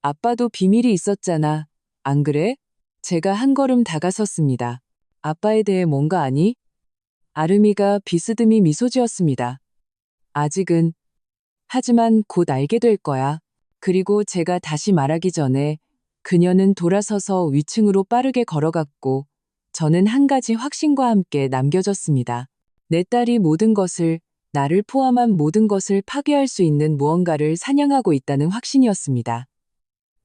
Speaker 1: 아빠도 비밀이 있었잖아. 안 그래? 제가 한 걸음 다가섰습니다. 아빠에 대해 뭔가 아니? 아름이가 비스듬히 미소 지었습니다. 아직은. 하지만 곧 알게 될 거야. 그리고 제가 다시 말하기 전에 그녀는 돌아서서 위층으로 빠르게 걸어갔고 저는 한 가지 확신과 함께 남겨졌습니다. 내 딸이 모든 것을, 나를 포함한 모든 것을 파괴할 수 있는 무언가를 사냥하고 있다는 확신이었습니다.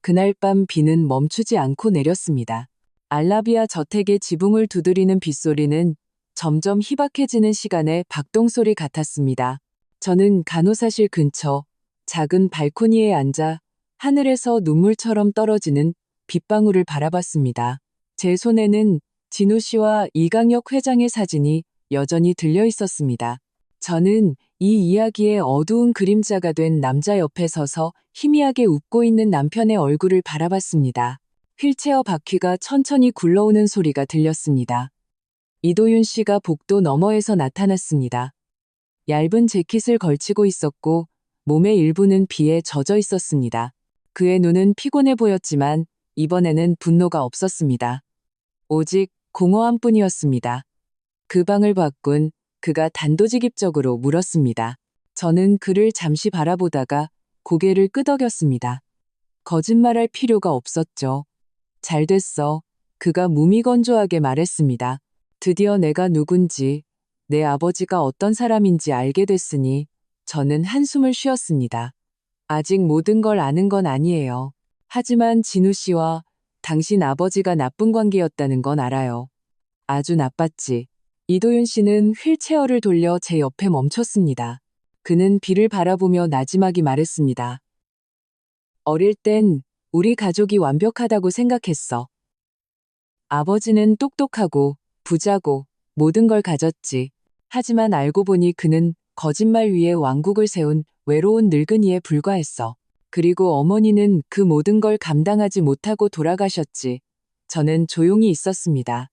Speaker 1: 그날 밤 비는 멈추지 않고 내렸습니다. 알라비아 저택의 지붕을 두드리는 빗소리는 점점 희박해지는 시간의 박동소리 같았습니다. 저는 간호사실 근처 작은 발코니에 앉아 하늘에서 눈물처럼 떨어지는 빗방울을 바라봤습니다. 제 손에는 진우 씨와 이강혁 회장의 사진이 여전히 들려 있었습니다. 저는 이 이야기의 어두운 그림자가 된 남자 옆에 서서 희미하게 웃고 있는 남편의 얼굴을 바라봤습니다. 휠체어 바퀴가 천천히 굴러오는 소리가 들렸습니다. 이도윤 씨가 복도 너머에서 나타났습니다. 얇은 재킷을 걸치고 있었고 몸의 일부는 비에 젖어 있었습니다. 그의 눈은 피곤해 보였지만 이번에는 분노가 없었습니다. 오직 공허함뿐이었습니다. 그 방을 바꾼 그가 단도직입적으로 물었습니다. 저는 그를 잠시 바라보다가 고개를 끄덕였습니다. 거짓말할 필요가 없었죠. 잘 됐어. 그가 무미건조하게 말했습니다. 드디어 내가 누군지, 내 아버지가 어떤 사람인지 알게 됐으니 저는 한숨을 쉬었습니다. 아직 모든 걸 아는 건 아니에요. 하지만 진우 씨와 당신 아버지가 나쁜 관계였다는 건 알아요. 아주 나빴지. 이도윤 씨는 휠체어를 돌려 제 옆에 멈췄습니다. 그는 비를 바라보며 나지막이 말했습니다. 어릴 땐 우리 가족이 완벽하다고 생각했어. 아버지는 똑똑하고 부자고 모든 걸 가졌지. 하지만 알고 보니 그는 거짓말 위에 왕국을 세운 외로운 늙은이에 불과했어. 그리고 어머니는 그 모든 걸 감당하지 못하고 돌아가셨지. 저는 조용히 있었습니다.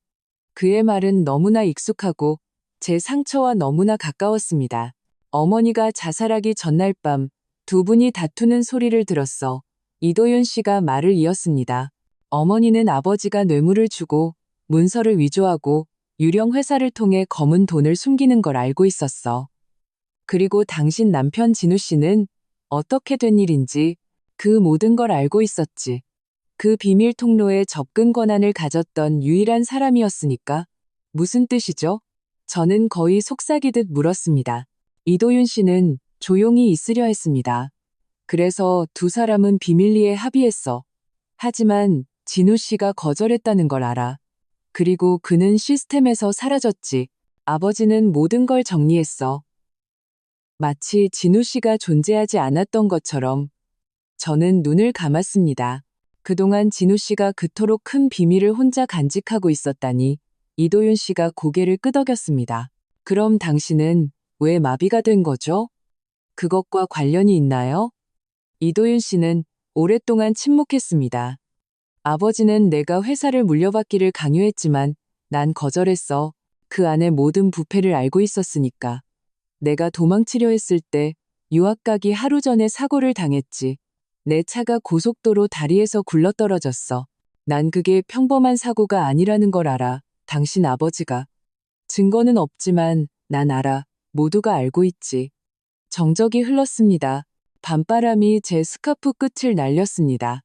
Speaker 1: 그의 말은 너무나 익숙하고 제 상처와 너무나 가까웠습니다. 어머니가 자살하기 전날 밤 두 분이 다투는 소리를 들었어. 이도윤 씨가 말을 이었습니다. 어머니는 아버지가 뇌물을 주고 문서를 위조하고 유령 회사를 통해 검은 돈을 숨기는 걸 알고 있었어. 그리고 당신 남편 진우 씨는 어떻게 된 일인지 그 모든 걸 알고 있었지. 그 비밀 통로에 접근 권한을 가졌던 유일한 사람이었으니까. 무슨 뜻이죠? 저는 거의 속삭이듯 물었습니다. 이도윤 씨는 조용히 있으려 했습니다. 그래서 두 사람은 비밀리에 합의했어. 하지만 진우 씨가 거절했다는 걸 알아. 그리고 그는 시스템에서 사라졌지. 아버지는 모든 걸 정리했어. 마치 진우 씨가 존재하지 않았던 것처럼. 저는 눈을 감았습니다. 그동안 진우 씨가 그토록 큰 비밀을 혼자 간직하고 있었다니. 이도윤 씨가 고개를 끄덕였습니다. 그럼 당신은 왜 마비가 된 거죠? 그것과 관련이 있나요? 이도윤 씨는 오랫동안 침묵했습니다. 아버지는 내가 회사를 물려받기를 강요했지만 난 거절했어. 그 안에 모든 부패를 알고 있었으니까. 내가 도망치려 했을 때 유학 가기 하루 전에 사고를 당했지. 내 차가 고속도로 다리에서 굴러떨어졌어. 난 그게 평범한 사고가 아니라는 걸 알아. 당신 아버지가. 증거는 없지만 난 알아. 모두가 알고 있지. 정적이 흘렀습니다. 밤바람이 제 스카프 끝을 날렸습니다.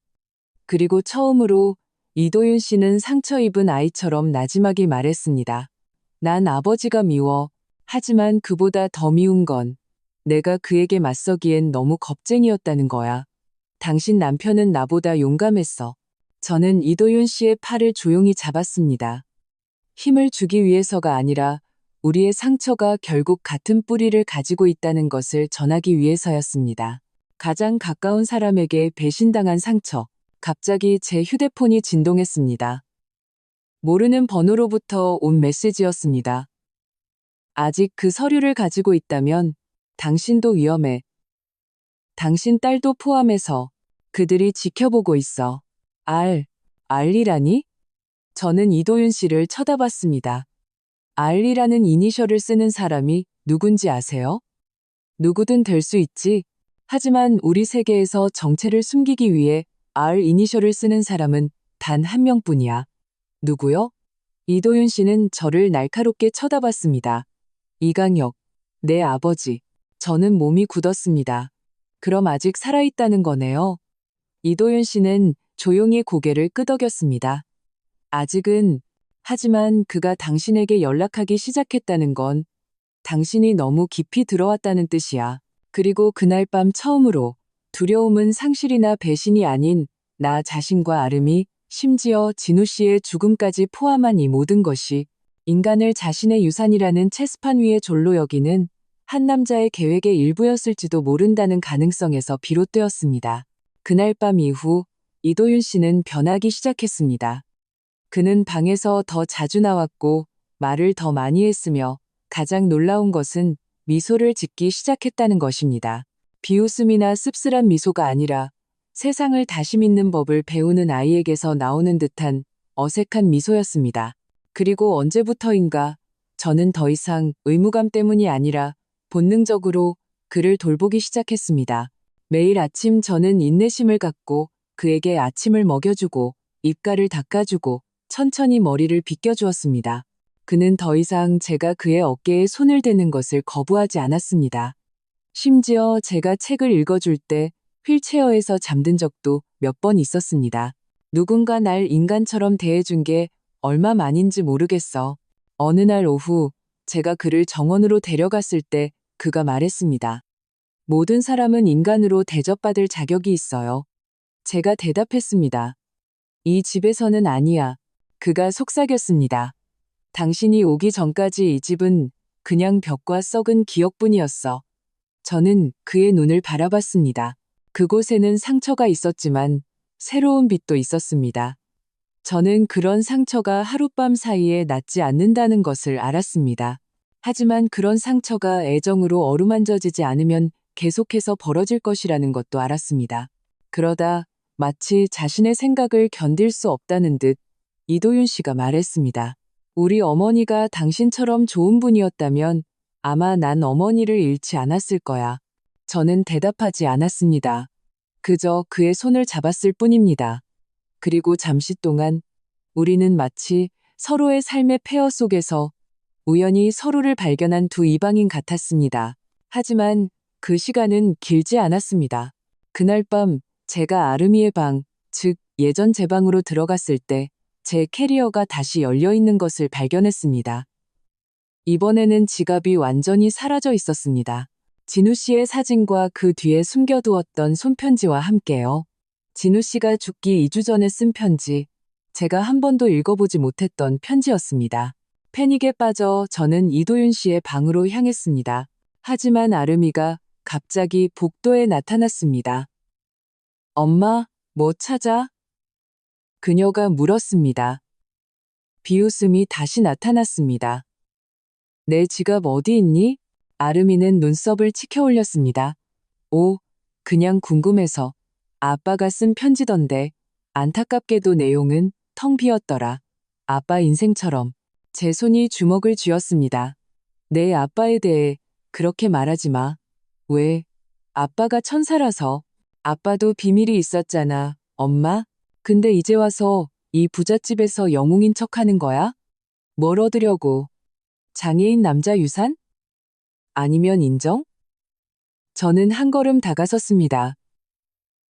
Speaker 1: 그리고 처음으로 이도윤 씨는 상처 입은 아이처럼 나지막이 말했습니다. 난 아버지가 미워. 하지만 그보다 더 미운 건 내가 그에게 맞서기엔 너무 겁쟁이였다는 거야. 당신 남편은 나보다 용감했어. 저는 이도윤 씨의 팔을 조용히 잡았습니다. 힘을 주기 위해서가 아니라 우리의 상처가 결국 같은 뿌리를 가지고 있다는 것을 전하기 위해서였습니다. 가장 가까운 사람에게 배신당한 상처. 갑자기 제 휴대폰이 진동했습니다. 모르는 번호로부터 온 메시지였습니다. 아직 그 서류를 가지고 있다면 당신도 위험해. 당신 딸도 포함해서 그들이 지켜보고 있어. 알리라니? 저는 이도윤 씨를 쳐다봤습니다. 알리라는 이니셜을 쓰는 사람이 누군지 아세요? 누구든 될 수 있지. 하지만 우리 세계에서 정체를 숨기기 위해 R 이니셜을 쓰는 사람은 단 한 명뿐이야. 누구요? 이도윤 씨는 저를 날카롭게 쳐다봤습니다. 이강혁, 내 아버지. 저는 몸이 굳었습니다. 그럼 아직 살아있다는 거네요. 이도윤 씨는 조용히 고개를 끄덕였습니다. 아직은, 하지만 그가 당신에게 연락하기 시작했다는 건 당신이 너무 깊이 들어왔다는 뜻이야. 그리고 그날 밤 처음으로 두려움은 상실이나 배신이 아닌 나 자신과 아름이, 심지어 진우 씨의 죽음까지 포함한 이 모든 것이 인간을 자신의 유산이라는 체스판 위에 졸로 여기는 한 남자의 계획의 일부였을지도 모른다는 가능성에서 비롯되었습니다. 그날 밤 이후 이도윤 씨는 변하기 시작했습니다. 그는 방에서 더 자주 나왔고 말을 더 많이 했으며 가장 놀라운 것은 미소를 짓기 시작했다는 것입니다. 비웃음이나 씁쓸한 미소가 아니라 세상을 다시 믿는 법을 배우는 아이에게서 나오는 듯한 어색한 미소였습니다. 그리고 언제부터인가 저는 더 이상 의무감 때문이 아니라 본능적으로 그를 돌보기 시작했습니다. 매일 아침 저는 인내심을 갖고 그에게 아침을 먹여주고 입가를 닦아주고 천천히 머리를 빗겨주었습니다. 그는 더 이상 제가 그의 어깨에 손을 대는 것을 거부하지 않았습니다. 심지어 제가 책을 읽어줄 때 휠체어에서 잠든 적도 몇 번 있었습니다. 누군가 날 인간처럼 대해준 게 얼마만인지 모르겠어. 어느 날 오후 제가 그를 정원으로 데려갔을 때 그가 말했습니다. 모든 사람은 인간으로 대접받을 자격이 있어요. 제가 대답했습니다. 이 집에서는 아니야. 그가 속삭였습니다. 당신이 오기 전까지 이 집은 그냥 벽과 썩은 기억뿐이었어. 저는 그의 눈을 바라봤습니다. 그곳에는 상처가 있었지만 새로운 빛도 있었습니다. 저는 그런 상처가 하룻밤 사이에 낫지 않는다는 것을 알았습니다. 하지만 그런 상처가 애정으로 어루만져지지 않으면 계속해서 벌어질 것이라는 것도 알았습니다. 그러다 마치 자신의 생각을 견딜 수 없다는 듯 이도윤 씨가 말했습니다. 우리 어머니가 당신처럼 좋은 분이었다면 아마 난 어머니를 잃지 않았을 거야. 저는 대답하지 않았습니다. 그저 그의 손을 잡았을 뿐입니다. 그리고 잠시 동안 우리는 마치 서로의 삶의 폐허 속에서 우연히 서로를 발견한 두 이방인 같았습니다. 하지만 그 시간은 길지 않았습니다. 그날 밤 제가 아름이의 방, 즉 예전 제 방으로 들어갔을 때 제 캐리어가 다시 열려있는 것을 발견했습니다. 이번에는 지갑이 완전히 사라져 있었습니다. 진우 씨의 사진과 그 뒤에 숨겨두었던 손편지와 함께요. 진우 씨가 죽기 2주 전에 쓴 편지, 제가 한 번도 읽어보지 못했던 편지였습니다. 패닉에 빠져 저는 이도윤 씨의 방으로 향했습니다. 하지만 아름이가 갑자기 복도에 나타났습니다. 엄마, 뭐 찾아? 그녀가 물었습니다. 비웃음이 다시 나타났습니다. 내 지갑 어디 있니? 아름이는 눈썹을 치켜 올렸습니다. 오, 그냥 궁금해서. 아빠가 쓴 편지던데 안타깝게도 내용은 텅 비었더라. 아빠 인생처럼. 제 손이 주먹을 쥐었습니다. 내 아빠에 대해 그렇게 말하지 마. 왜? 아빠가 천사라서. 아빠도 비밀이 있었잖아, 엄마. 근데 이제 와서 이 부잣집에서 영웅인 척하는 거야? 뭘 얻으려고? 장애인 남자 유산? 아니면 인정? 저는 한 걸음 다가섰습니다.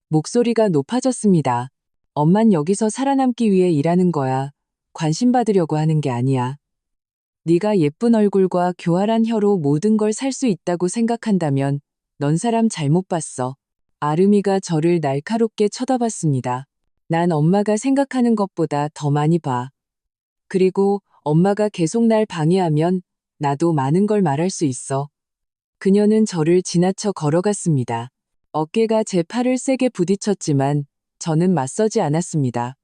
Speaker 1: 목소리가 높아졌습니다. 엄만 여기서 살아남기 위해 일하는 거야. 관심 받으려고 하는 게 아니야. 네가 예쁜 얼굴과 교활한 혀로 모든 걸 살 수 있다고 생각한다면 넌 사람 잘못 봤어. 아름이가 저를 날카롭게 쳐다봤습니다. 난 엄마가 생각하는 것보다 더 많이 봐. 그리고 엄마가 계속 날 방해하면 나도 많은 걸 말할 수 있어. 그녀는 저를 지나쳐 걸어갔습니다. 어깨가 제 팔을 세게 부딪혔지만 저는 맞서지 않았습니다.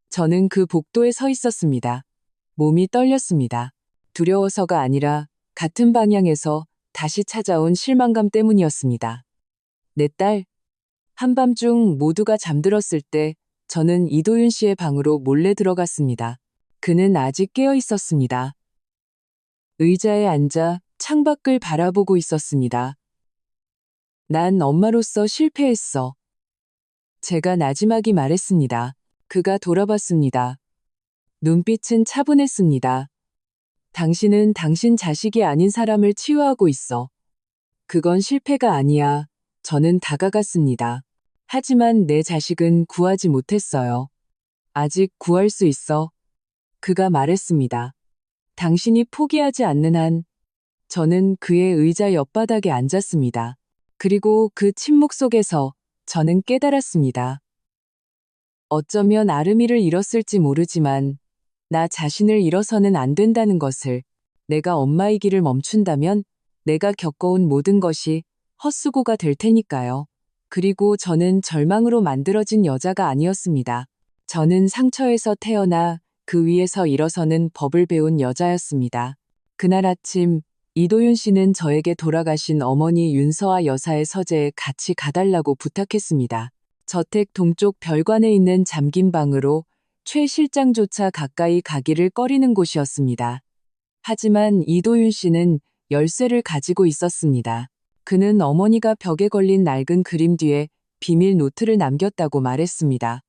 Speaker 1: 저는 그 복도에 서 있었습니다. 몸이 떨렸습니다. 두려워서가 아니라 같은 방향에서 다시 찾아온 실망감 때문이었습니다. 내 딸. 한밤중 모두가 잠들었을 때 저는 이도윤 씨의 방으로 몰래 들어갔습니다. 그는 아직 깨어 있었습니다. 의자에 앉아 창밖을 바라보고 있었습니다. 난 엄마로서 실패했어. 제가 나지막이 말했습니다. 그가 돌아봤습니다. 눈빛은 차분했습니다. 당신은 당신 자식이 아닌 사람을 치유하고 있어. 그건 실패가 아니야. 저는 다가갔습니다. 하지만 내 자식은 구하지 못했어요. 아직 구할 수 있어. 그가 말했습니다. 당신이 포기하지 않는 한, 저는 그의 의자 옆바닥에 앉았습니다. 그리고 그 침묵 속에서 저는 깨달았습니다. 어쩌면 아름이를 잃었을지 모르지만 나 자신을 잃어서는 안 된다는 것을. 내가 엄마의 길을 멈춘다면 내가 겪어온 모든 것이 헛수고가 될 테니까요. 그리고 저는 절망으로 만들어진 여자가 아니었습니다. 저는 상처에서 태어나 그 위에서 일어서는 법을 배운 여자였습니다. 그날 아침 이도윤 씨는 저에게 돌아가신 어머니 윤서아 여사의 서재에 같이 가달라고 부탁했습니다. 저택 동쪽 별관에 있는 잠긴 방으로 최 실장조차 가까이 가기를 꺼리는 곳이었습니다. 하지만 이도윤 씨는 열쇠를 가지고 있었습니다. 그는 어머니가 벽에 걸린 낡은 그림 뒤에 비밀 노트를 남겼다고 말했습니다.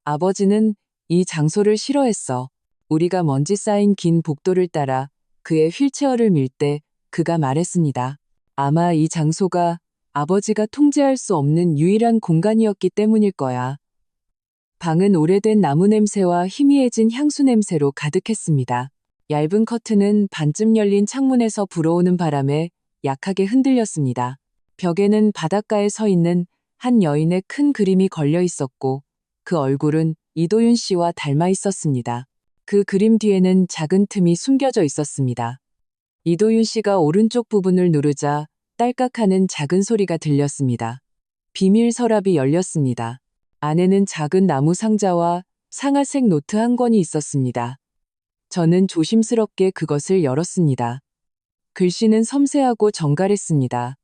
Speaker 1: 아버지는 이 장소를 싫어했어. 우리가 먼지 쌓인 긴 복도를 따라 그의 휠체어를 밀 때 그가 말했습니다. 아마 이 장소가 아버지가 통제할 수 없는 유일한 공간이었기 때문일 거야. 방은 오래된 나무 냄새와 희미해진 향수 냄새로 가득했습니다. 얇은 커튼은 반쯤 열린 창문에서 불어오는 바람에 약하게 흔들렸습니다. 벽에는 바닷가에 서 있는 한 여인의 큰 그림이 걸려 있었고 그 얼굴은 이도윤 씨와 닮아 있었습니다. 그 그림 뒤에는 작은 틈이 숨겨져 있었습니다. 이도윤 씨가 오른쪽 부분을 누르자 딸깍하는 작은 소리가 들렸습니다. 비밀 서랍이 열렸습니다. 안에는 작은 나무 상자와 상아색 노트 한 권이 있었습니다. 저는 조심스럽게 그것을 열었습니다. 글씨는 섬세하고 정갈했습니다.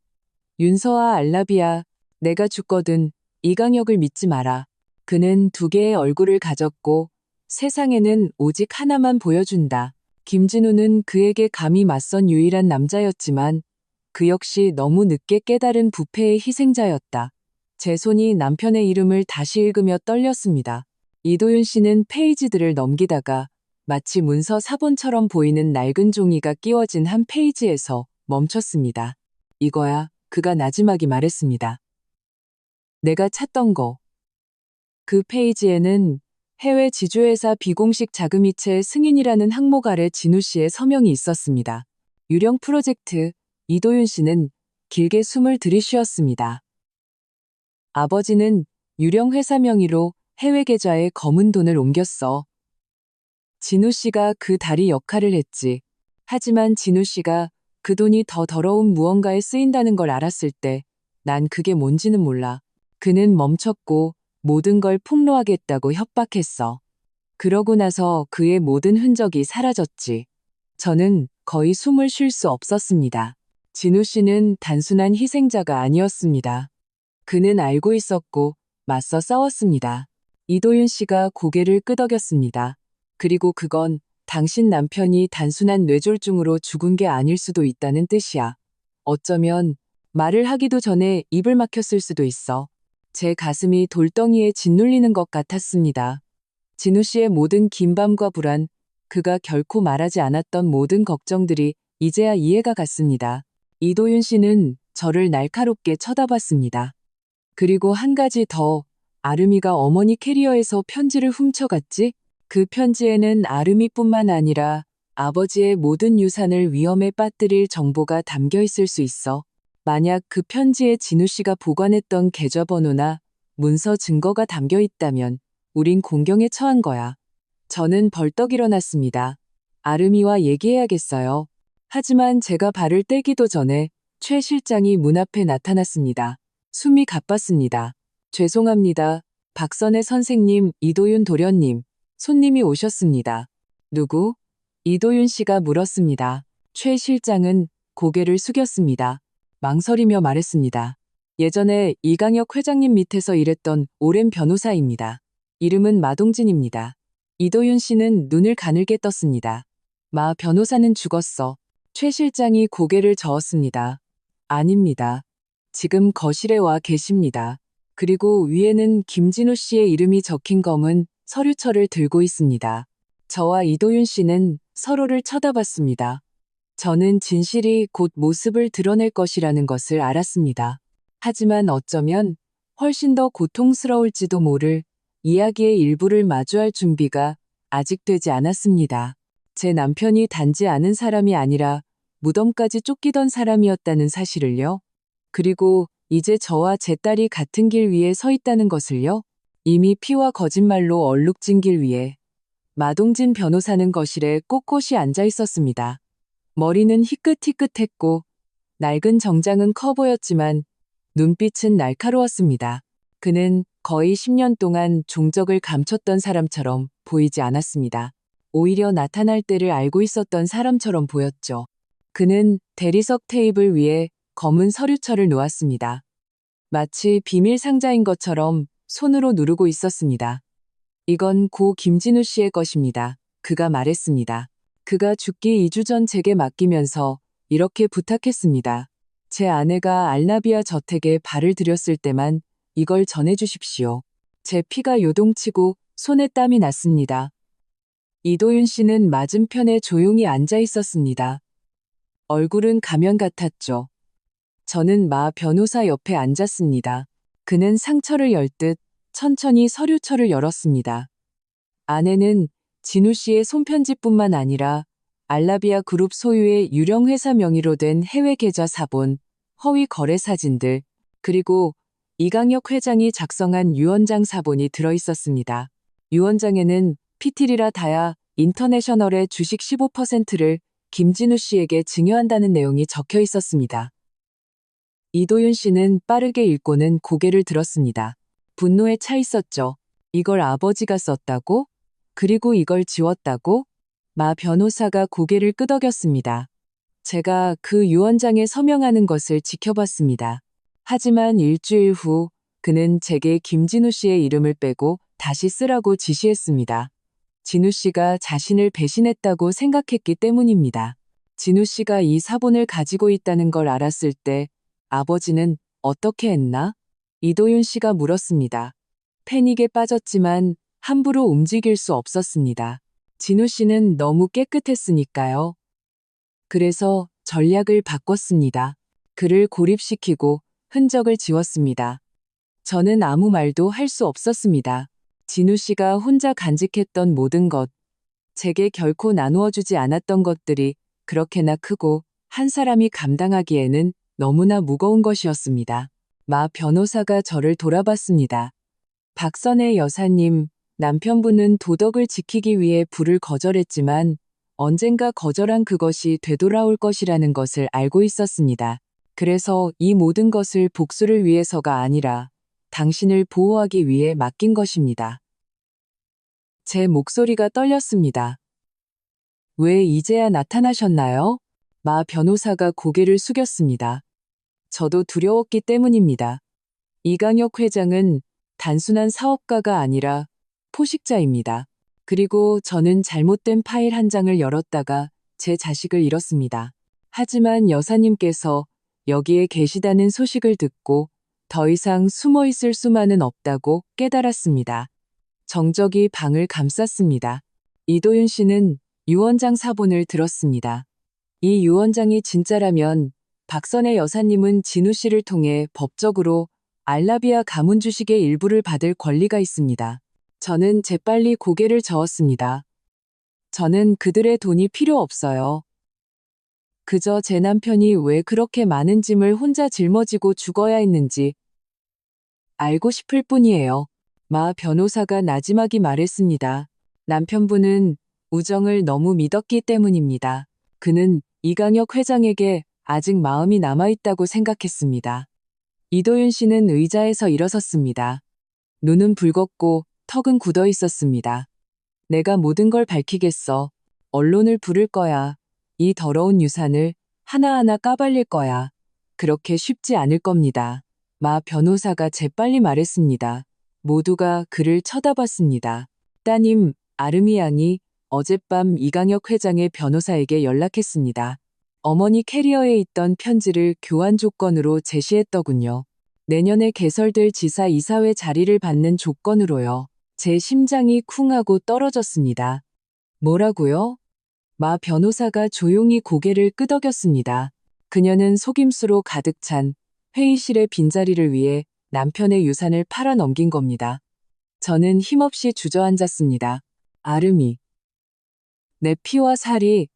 Speaker 1: 윤서아 알라비아, 내가 죽거든 이강혁을 믿지 마라. 그는 두 개의 얼굴을 가졌고 세상에는 오직 하나만 보여준다. 김진우는 그에게 감히 맞선 유일한 남자였지만 그 역시 너무 늦게 깨달은 부패의 희생자였다. 제 손이 남편의 이름을 다시 읽으며 떨렸습니다. 이도윤 씨는 페이지들을 넘기다가 마치 문서 사본처럼 보이는 낡은 종이가 끼워진 한 페이지에서 멈췄습니다. 이거야, 그가 나지막이 말했습니다. 내가 찾던 거. 그 페이지에는 해외 지주회사 비공식 자금이체 승인이라는 항목 아래 진우 씨의 서명이 있었습니다. 유령 프로젝트, 이도윤 씨는 길게 숨을 들이쉬었습니다. 아버지는 유령 회사 명의로 해외 계좌에 검은 돈을 옮겼어. 진우 씨가 그 다리 역할을 했지. 하지만 진우 씨가 그 돈이 더 더러운 무언가에 쓰인다는 걸 알았을 때 난 그게 뭔지는 몰라. 그는 멈췄고 모든 걸 폭로하겠다고 협박했어. 그러고 나서 그의 모든 흔적이 사라졌지. 저는 거의 숨을 쉴 수 없었습니다. 진우 씨는 단순한 희생자가 아니었습니다. 그는 알고 있었고 맞서 싸웠습니다. 이도윤 씨가 고개를 끄덕였습니다. 그리고 그건 당신 남편이 단순한 뇌졸중으로 죽은 게 아닐 수도 있다는 뜻이야. 어쩌면 말을 하기도 전에 입을 막혔을 수도 있어. 제 가슴이 돌덩이에 짓눌리는 것 같았습니다. 진우 씨의 모든 긴 밤과 불안, 그가 결코 말하지 않았던 모든 걱정들이 이제야 이해가 갔습니다. 이도윤 씨는 저를 날카롭게 쳐다봤습니다. 그리고 한 가지 더, 아름이가 어머니 캐리어에서 편지를 훔쳐갔지? 그 편지에는 아름이뿐만 아니라 아버지의 모든 유산을 위험에 빠뜨릴 정보가 담겨 있을 수 있어. 만약 그 편지에 진우 씨가 보관했던 계좌번호나 문서 증거가 담겨 있다면 우린 공경에 처한 거야. 저는 벌떡 일어났습니다. 아름이와 얘기해야겠어요. 하지만 제가 발을 떼기도 전에 최 실장이 문 앞에 나타났습니다. 숨이 가빴습니다. 죄송합니다. 박선혜 선생님, 이도윤 도련님. 손님이 오셨습니다. 누구? 이도윤 씨가 물었습니다. 최 실장은 고개를 숙였습니다. 망설이며 말했습니다. 예전에 이강혁 회장님 밑에서 일했던 오랜 변호사입니다. 이름은 마동진입니다. 이도윤 씨는 눈을 가늘게 떴습니다. 마 변호사는 죽었어. 최 실장이 고개를 저었습니다. 아닙니다. 지금 거실에 와 계십니다. 그리고 위에는 김진우 씨의 이름이 적힌 검은 서류철을 들고 있습니다. 저와 이도윤 씨는 서로를 쳐다봤습니다. 저는 진실이 곧 모습을 드러낼 것이라는 것을 알았습니다. 하지만 어쩌면 훨씬 더 고통스러울지도 모를 이야기의 일부를 마주할 준비가 아직 되지 않았습니다. 제 남편이 단지 아는 사람이 아니라 무덤까지 쫓기던 사람이었다는 사실을요. 그리고 이제 저와 제 딸이 같은 길 위에 서 있다는 것을요. 이미 피와 거짓말로 얼룩진 길 위에 마동진 변호사는 거실에 꼿꼿이 앉아 있었습니다. 머리는 희끗희끗했고 낡은 정장은 커 보였지만 눈빛은 날카로웠습니다. 그는 거의 10년 동안 종적을 감췄던 사람처럼 보이지 않았습니다. 오히려 나타날 때를 알고 있었던 사람처럼 보였죠. 그는 대리석 테이블 위에 검은 서류철을 놓았습니다. 마치 비밀 상자인 것처럼 손으로 누르고 있었습니다. 이건 고 김진우 씨의 것입니다. 그가 말했습니다. 그가 죽기 2주 전 제게 맡기면서 이렇게 부탁했습니다. 제 아내가 알나비아 저택에 발을 들였을 때만 이걸 전해주십시오. 제 피가 요동치고 손에 땀이 났습니다. 이도윤 씨는 맞은편에 조용히 앉아 있었습니다. 얼굴은 가면 같았죠. 저는 마 변호사 옆에 앉았습니다. 그는 상처를 열듯 천천히 서류철을 열었습니다. 안에는 진우 씨의 손편지뿐만 아니라 알라비아 그룹 소유의 유령 회사 명의로 된 해외 계좌 사본, 허위 거래 사진들, 그리고 이강혁 회장이 작성한 유언장 사본이 들어 있었습니다. 유언장에는 피티리라 다야 인터내셔널의 주식 15%를 김진우 씨에게 증여한다는 내용이 적혀 있었습니다. 이도윤 씨는 빠르게 읽고는 고개를 들었습니다. 분노에 차 있었죠. 이걸 아버지가 썼다고? 그리고 이걸 지웠다고? 마 변호사가 고개를 끄덕였습니다. 제가 그 유언장에 서명하는 것을 지켜봤습니다. 하지만 일주일 후 그는 제게 김진우 씨의 이름을 빼고 다시 쓰라고 지시했습니다. 진우 씨가 자신을 배신했다고 생각했기 때문입니다. 진우 씨가 이 사본을 가지고 있다는 걸 알았을 때 아버지는 어떻게 했나? 이도윤 씨가 물었습니다. 패닉에 빠졌지만 함부로 움직일 수 없었습니다. 진우 씨는 너무 깨끗했으니까요. 그래서 전략을 바꿨습니다. 그를 고립시키고 흔적을 지웠습니다. 저는 아무 말도 할 수 없었습니다. 진우 씨가 혼자 간직했던 모든 것, 제게 결코 나누어 주지 않았던 것들이 그렇게나 크고 한 사람이 감당하기에는 너무나 무거운 것이었습니다. 마 변호사가 저를 돌아봤습니다. 박선혜 여사님, 남편분은 도덕을 지키기 위해 불을 거절했지만 언젠가 거절한 그것이 되돌아올 것이라는 것을 알고 있었습니다. 그래서 이 모든 것을 복수를 위해서가 아니라 당신을 보호하기 위해 맡긴 것입니다. 제 목소리가 떨렸습니다. 왜 이제야 나타나셨나요? 마 변호사가 고개를 숙였습니다. 저도 두려웠기 때문입니다. 이강혁 회장은 단순한 사업가가 아니라 포식자입니다. 그리고 저는 잘못된 파일 한 장을 열었다가 제 자식을 잃었습니다. 하지만 여사님께서 여기에 계시다는 소식을 듣고 더 이상 숨어 있을 수만은 없다고 깨달았습니다. 정적이 방을 감쌌습니다. 이도윤 씨는 유원장 사본을 들었습니다. 이 유원장이 진짜라면 박선혜 여사님은 진우 씨를 통해 법적으로 알라비아 가문 주식의 일부를 받을 권리가 있습니다. 저는 재빨리 고개를 저었습니다. 저는 그들의 돈이 필요 없어요. 그저 제 남편이 왜 그렇게 많은 짐을 혼자 짊어지고 죽어야 했는지 알고 싶을 뿐이에요. 마 변호사가 나지막이 말했습니다. 남편분은 우정을 너무 믿었기 때문입니다. 그는 이강혁 회장에게 아직 마음이 남아있다고 생각했습니다. 이도윤 씨는 의자에서 일어섰습니다. 눈은 붉었고 턱은 굳어 있었습니다. 내가 모든 걸 밝히겠어. 언론을 부를 거야. 이 더러운 유산을 하나하나 까발릴 거야. 그렇게 쉽지 않을 겁니다. 마 변호사가 재빨리 말했습니다. 모두가 그를 쳐다봤습니다. 따님, 아름이 양이 어젯밤 이강혁 회장의 변호사에게 연락했습니다. 어머니 캐리어에 있던 편지를 교환 조건으로 제시했더군요. 내년에 개설될 지사 이사회 자리를 받는 조건으로요. 제 심장이 쿵 하고 떨어졌습니다. 뭐라고요? 마 변호사가 조용히 고개를 끄덕였습니다. 그녀는 속임수로 가득 찬 회의실의 빈자리를 위해 남편의 유산을 팔아 넘긴 겁니다. 저는 힘없이 주저앉았습니다. 아름이. 내 피와 살이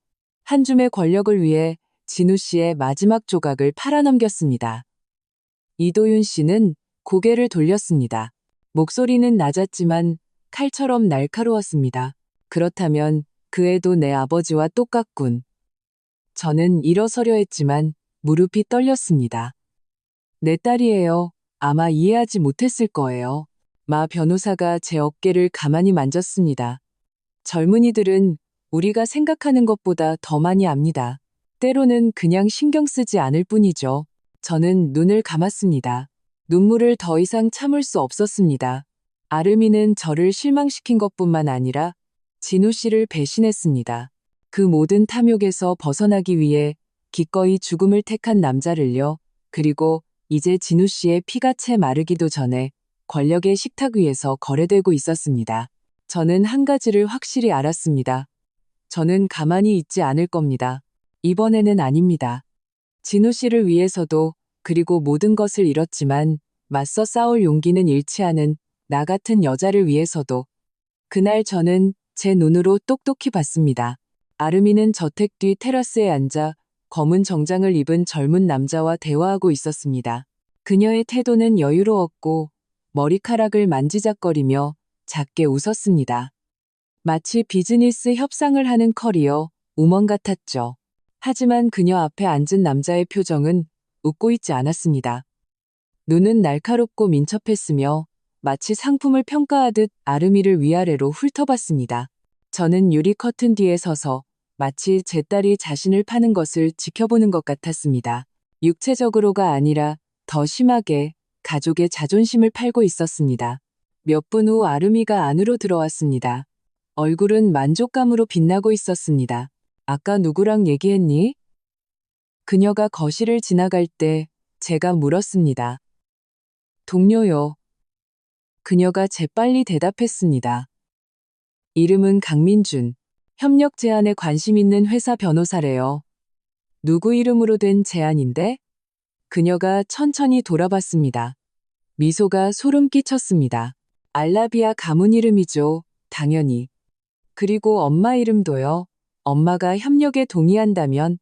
Speaker 1: 한 줌의 권력을 위해 진우 씨의 마지막 조각을 팔아넘겼습니다. 이도윤 씨는 고개를 돌렸습니다. 목소리는 낮았지만 칼처럼 날카로웠습니다. 그렇다면 그 애도 내 아버지와 똑같군. 저는 일어서려 했지만 무릎이 떨렸습니다. 내 딸이에요. 아마 이해하지 못했을 거예요. 마 변호사가 제 어깨를 가만히 만졌습니다. 젊은이들은 우리가 생각하는 것보다 더 많이 압니다. 때로는 그냥 신경 쓰지 않을 뿐이죠. 저는 눈을 감았습니다. 눈물을 더 이상 참을 수 없었습니다. 아름이는 저를 실망시킨 것뿐만 아니라 진우 씨를 배신했습니다. 그 모든 탐욕에서 벗어나기 위해 기꺼이 죽음을 택한 남자를요. 그리고 이제 진우 씨의 피가 채 마르기도 전에 권력의 식탁 위에서 거래되고 있었습니다. 저는 한 가지를 확실히 알았습니다. 저는 가만히 있지 않을 겁니다. 이번에는 아닙니다. 진우 씨를 위해서도 그리고 모든 것을 잃었지만 맞서 싸울 용기는 잃지 않은 나 같은 여자를 위해서도 그날 저는 제 눈으로 똑똑히 봤습니다. 아름이는 저택 뒤 테라스에 앉아 검은 정장을 입은 젊은 남자와 대화하고 있었습니다. 그녀의 태도는 여유로웠고 머리카락을 만지작거리며 작게 웃었습니다. 마치 비즈니스 협상을 하는 커리어 우먼 같았죠. 하지만 그녀 앞에 앉은 남자의 표정은 웃고 있지 않았습니다. 눈은 날카롭고 민첩했으며 마치 상품을 평가하듯 아름이를 위아래로 훑어봤습니다. 저는 유리 커튼 뒤에 서서 마치 제 딸이 자신을 파는 것을 지켜보는 것 같았습니다. 육체적으로가 아니라 더 심하게 가족의 자존심을 팔고 있었습니다. 몇 분 후 아름이가 안으로 들어왔습니다. 얼굴은 만족감으로 빛나고 있었습니다. 아까 누구랑 얘기했니? 그녀가 거실을 지나갈 때 제가 물었습니다. 동료요. 그녀가 재빨리 대답했습니다. 이름은 강민준. 협력 제안에 관심 있는 회사 변호사래요. 누구 이름으로 된 제안인데? 그녀가 천천히 돌아봤습니다. 미소가 소름 끼쳤습니다. 알라비아 가문 이름이죠. 당연히. 그리고 엄마 이름도요. 엄마가 협력에 동의한다면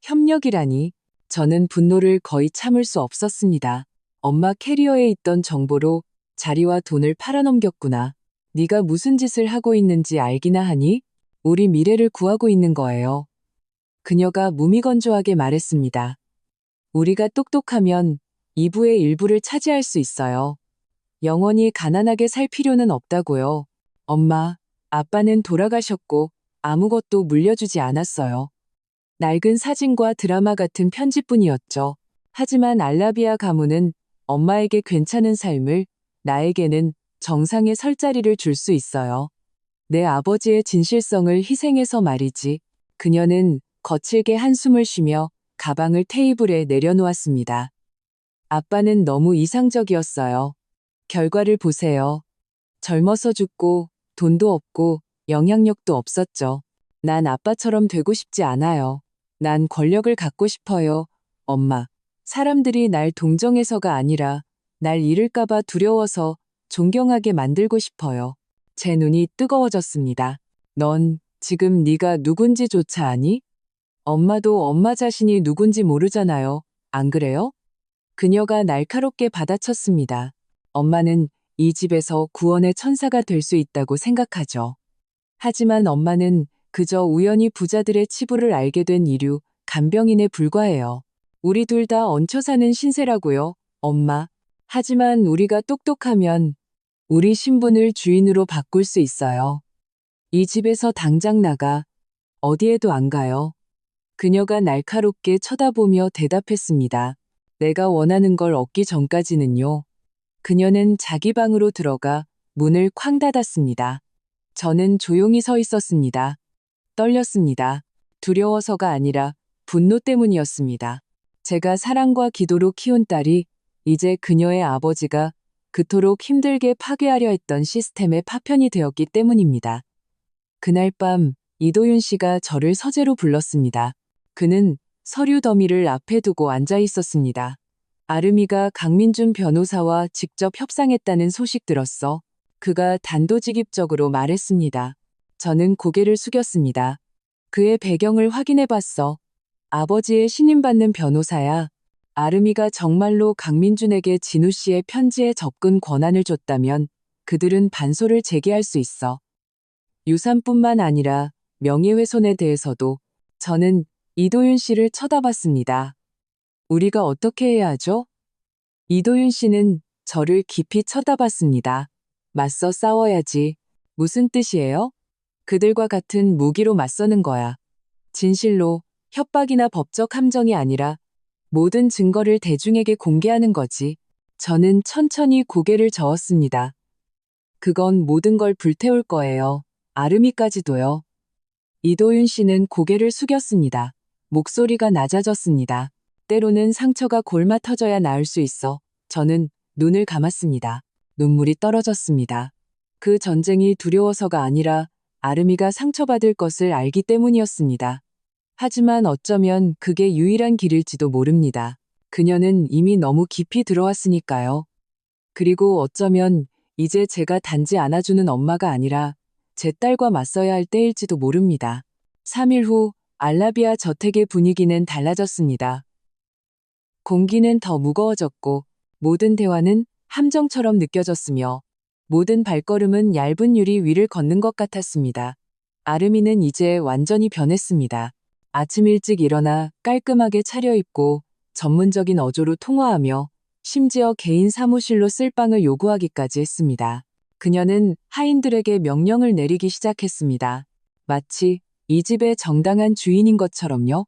Speaker 1: 협력이라니. 저는 분노를 거의 참을 수 없었습니다. 엄마 캐리어에 있던 정보로 자리와 돈을 팔아넘겼구나. 네가 무슨 짓을 하고 있는지 알기나 하니? 우리 미래를 구하고 있는 거예요. 그녀가 무미건조하게 말했습니다. 우리가 똑똑하면 이부의 일부를 차지할 수 있어요. 영원히 가난하게 살 필요는 없다고요. 엄마, 아빠는 돌아가셨고 아무것도 물려주지 않았어요. 낡은 사진과 드라마 같은 편지뿐이었죠. 하지만 알라비아 가문은 엄마에게 괜찮은 삶을, 나에게는 정상의 설 자리를 줄 수 있어요. 내 아버지의 진실성을 희생해서 말이지. 그녀는 거칠게 한숨을 쉬며 가방을 테이블에 내려놓았습니다. 아빠는 너무 이상적이었어요. 결과를 보세요. 젊어서 죽고 돈도 없고 영향력도 없었죠. 난 아빠처럼 되고 싶지 않아요. 난 권력을 갖고 싶어요. 엄마. 사람들이 날 동정해서가 아니라 날 잃을까봐 두려워서 존경하게 만들고 싶어요. 제 눈이 뜨거워졌습니다. 넌 지금 네가 누군지조차 아니? 엄마도 엄마 자신이 누군지 모르잖아요. 안 그래요? 그녀가 날카롭게 받아쳤습니다. 엄마는 이 집에서 구원의 천사가 될 수 있다고 생각하죠. 하지만 엄마는 그저 우연히 부자들의 치부를 알게 된 이류, 간병인에 불과해요. 우리 둘 다 얹혀 사는 신세라고요, 엄마. 하지만 우리가 똑똑하면 우리 신분을 주인으로 바꿀 수 있어요. 이 집에서 당장 나가. 어디에도 안 가요. 그녀가 날카롭게 쳐다보며 대답했습니다. 내가 원하는 걸 얻기 전까지는요. 그녀는 자기 방으로 들어가 문을 쾅 닫았습니다. 저는 조용히 서 있었습니다. 떨렸습니다. 두려워서가 아니라 분노 때문이었습니다. 제가 사랑과 기도로 키운 딸이 이제 그녀의 아버지가 그토록 힘들게 파괴하려 했던 시스템의 파편이 되었기 때문입니다. 그날 밤 이도윤 씨가 저를 서재로 불렀습니다. 그는 서류 더미를 앞에 두고 앉아 있었습니다. 아름이가 강민준 변호사와 직접 협상했다는 소식 들었어. 그가 단도직입적으로 말했습니다. 저는 고개를 숙였습니다. 그의 배경을 확인해봤어. 아버지의 신임받는 변호사야. 아름이가 정말로 강민준에게 진우 씨의 편지에 접근 권한을 줬다면 그들은 반소를 제기할 수 있어. 유산뿐만 아니라 명예훼손에 대해서도. 저는 이도윤 씨를 쳐다봤습니다. 우리가 어떻게 해야 하죠? 이도윤 씨는 저를 깊이 쳐다봤습니다. 맞서 싸워야지. 무슨 뜻이에요? 그들과 같은 무기로 맞서는 거야. 진실로, 협박이나 법적 함정이 아니라 모든 증거를 대중에게 공개하는 거지. 저는 천천히 고개를 저었습니다. 그건 모든 걸 불태울 거예요. 아름이까지도요. 이도윤 씨는 고개를 숙였습니다. 목소리가 낮아졌습니다. 때로는 상처가 골마 터져야 나을 수 있어. 저는 눈을 감았습니다. 눈물이 떨어졌습니다. 그 전쟁이 두려워서가 아니라 아름이가 상처받을 것을 알기 때문이었습니다. 하지만 어쩌면 그게 유일한 길일지도 모릅니다. 그녀는 이미 너무 깊이 들어왔으니까요. 그리고 어쩌면 이제 제가 단지 안아주는 엄마가 아니라 제 딸과 맞서야 할 때일지도 모릅니다. 3일 후 알라비아 저택의 분위기는 달라졌습니다. 공기는 더 무거워졌고 모든 대화는 함정처럼 느껴졌으며 모든 발걸음은 얇은 유리 위를 걷는 것 같았습니다. 아름이는 이제 완전히 변했습니다. 아침 일찍 일어나 깔끔하게 차려입고 전문적인 어조로 통화하며 심지어 개인 사무실로 쓸 방을 요구하기까지 했습니다. 그녀는 하인들에게 명령을 내리기 시작했습니다. 마치 이 집의 정당한 주인인 것처럼요.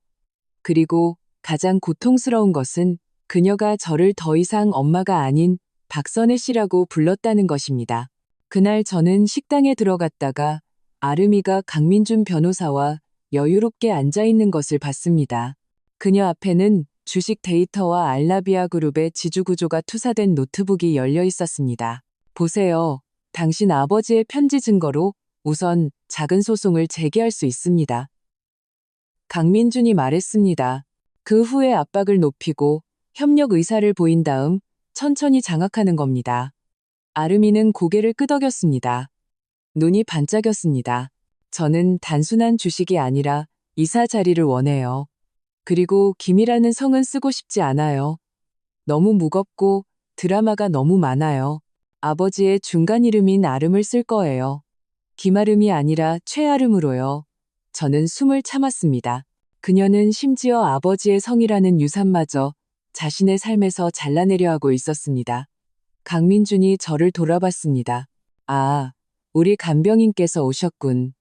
Speaker 1: 그리고 가장 고통스러운 것은 그녀가 저를 더 이상 엄마가 아닌 박선혜 씨라고 불렀다는 것입니다. 그날 저는 식당에 들어갔다가 아름이가 강민준 변호사와 여유롭게 앉아있는 것을 봤습니다. 그녀 앞에는 주식 데이터와 알라비아 그룹의 지주구조가 투사된 노트북이 열려 있었습니다. 보세요. 당신 아버지의 편지 증거로 우선 작은 소송을 제기할 수 있습니다. 강민준이 말했습니다. 그 후에 압박을 높이고 협력 의사를 보인 다음 천천히 장악하는 겁니다. 아름이는 고개를 끄덕였습니다. 눈이 반짝였습니다. 저는 단순한 주식이 아니라 이사 자리를 원해요. 그리고 김이라는 성은 쓰고 싶지 않아요. 너무 무겁고 드라마가 너무 많아요. 아버지의 중간 이름인 아름을 쓸 거예요. 김아름이 아니라 최아름으로요. 저는 숨을 참았습니다. 그녀는 심지어 아버지의 성이라는 유산마저 자신의 삶에서 잘라내려 하고 있었습니다. 강민준이 저를 돌아봤습니다. 아, 우리 간병인께서 오셨군.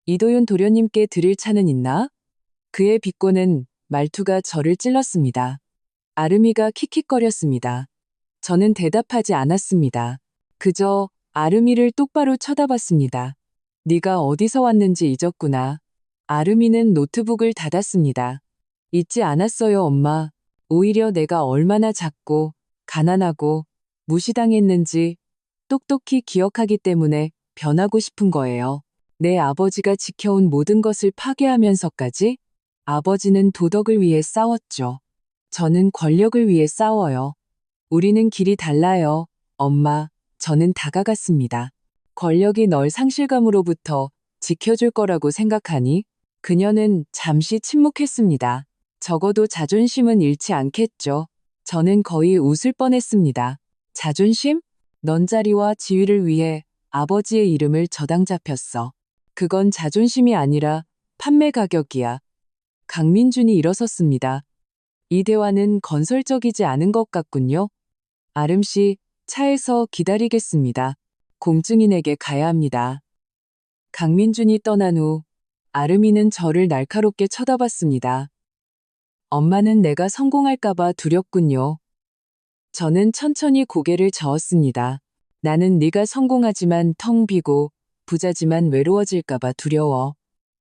Speaker 1: 이도윤 도련님께 드릴 차는 있나? 그의 비꼬는 말투가 저를 찔렀습니다. 아름이가 킥킥거렸습니다. 저는 대답하지 않았습니다. 그저 아름이를 똑바로 쳐다봤습니다. 네가 어디서 왔는지 잊었구나. 아름이는 노트북을 닫았습니다. 잊지 않았어요, 엄마. 오히려 내가 얼마나 작고 가난하고 무시당했는지 똑똑히 기억하기 때문에 변하고 싶은 거예요. 내 아버지가 지켜온 모든 것을 파괴하면서까지 아버지는 도덕을 위해 싸웠죠. 저는 권력을 위해 싸워요. 우리는 길이 달라요. 엄마, 저는 다가갔습니다. 권력이 널 상실감으로부터 지켜줄 거라고 생각하니? 그녀는 잠시 침묵했습니다. 적어도 자존심은 잃지 않겠죠. 저는 거의 웃을 뻔했습니다. 자존심? 넌 자리와 지위를 위해 아버지의 이름을 저당 잡혔어. 그건 자존심이 아니라 판매 가격이야. 강민준이 일어섰습니다. 이 대화는 건설적이지 않은 것 같군요. 아름씨, 차에서 기다리겠습니다. 공증인에게 가야 합니다. 강민준이 떠난 후 아름이는 저를 날카롭게 쳐다봤습니다. 엄마는 내가 성공할까봐 두렵군요. 저는 천천히 고개를 저었습니다. 나는 네가 성공하지만 텅 비고 부자지만 외로워질까봐 두려워.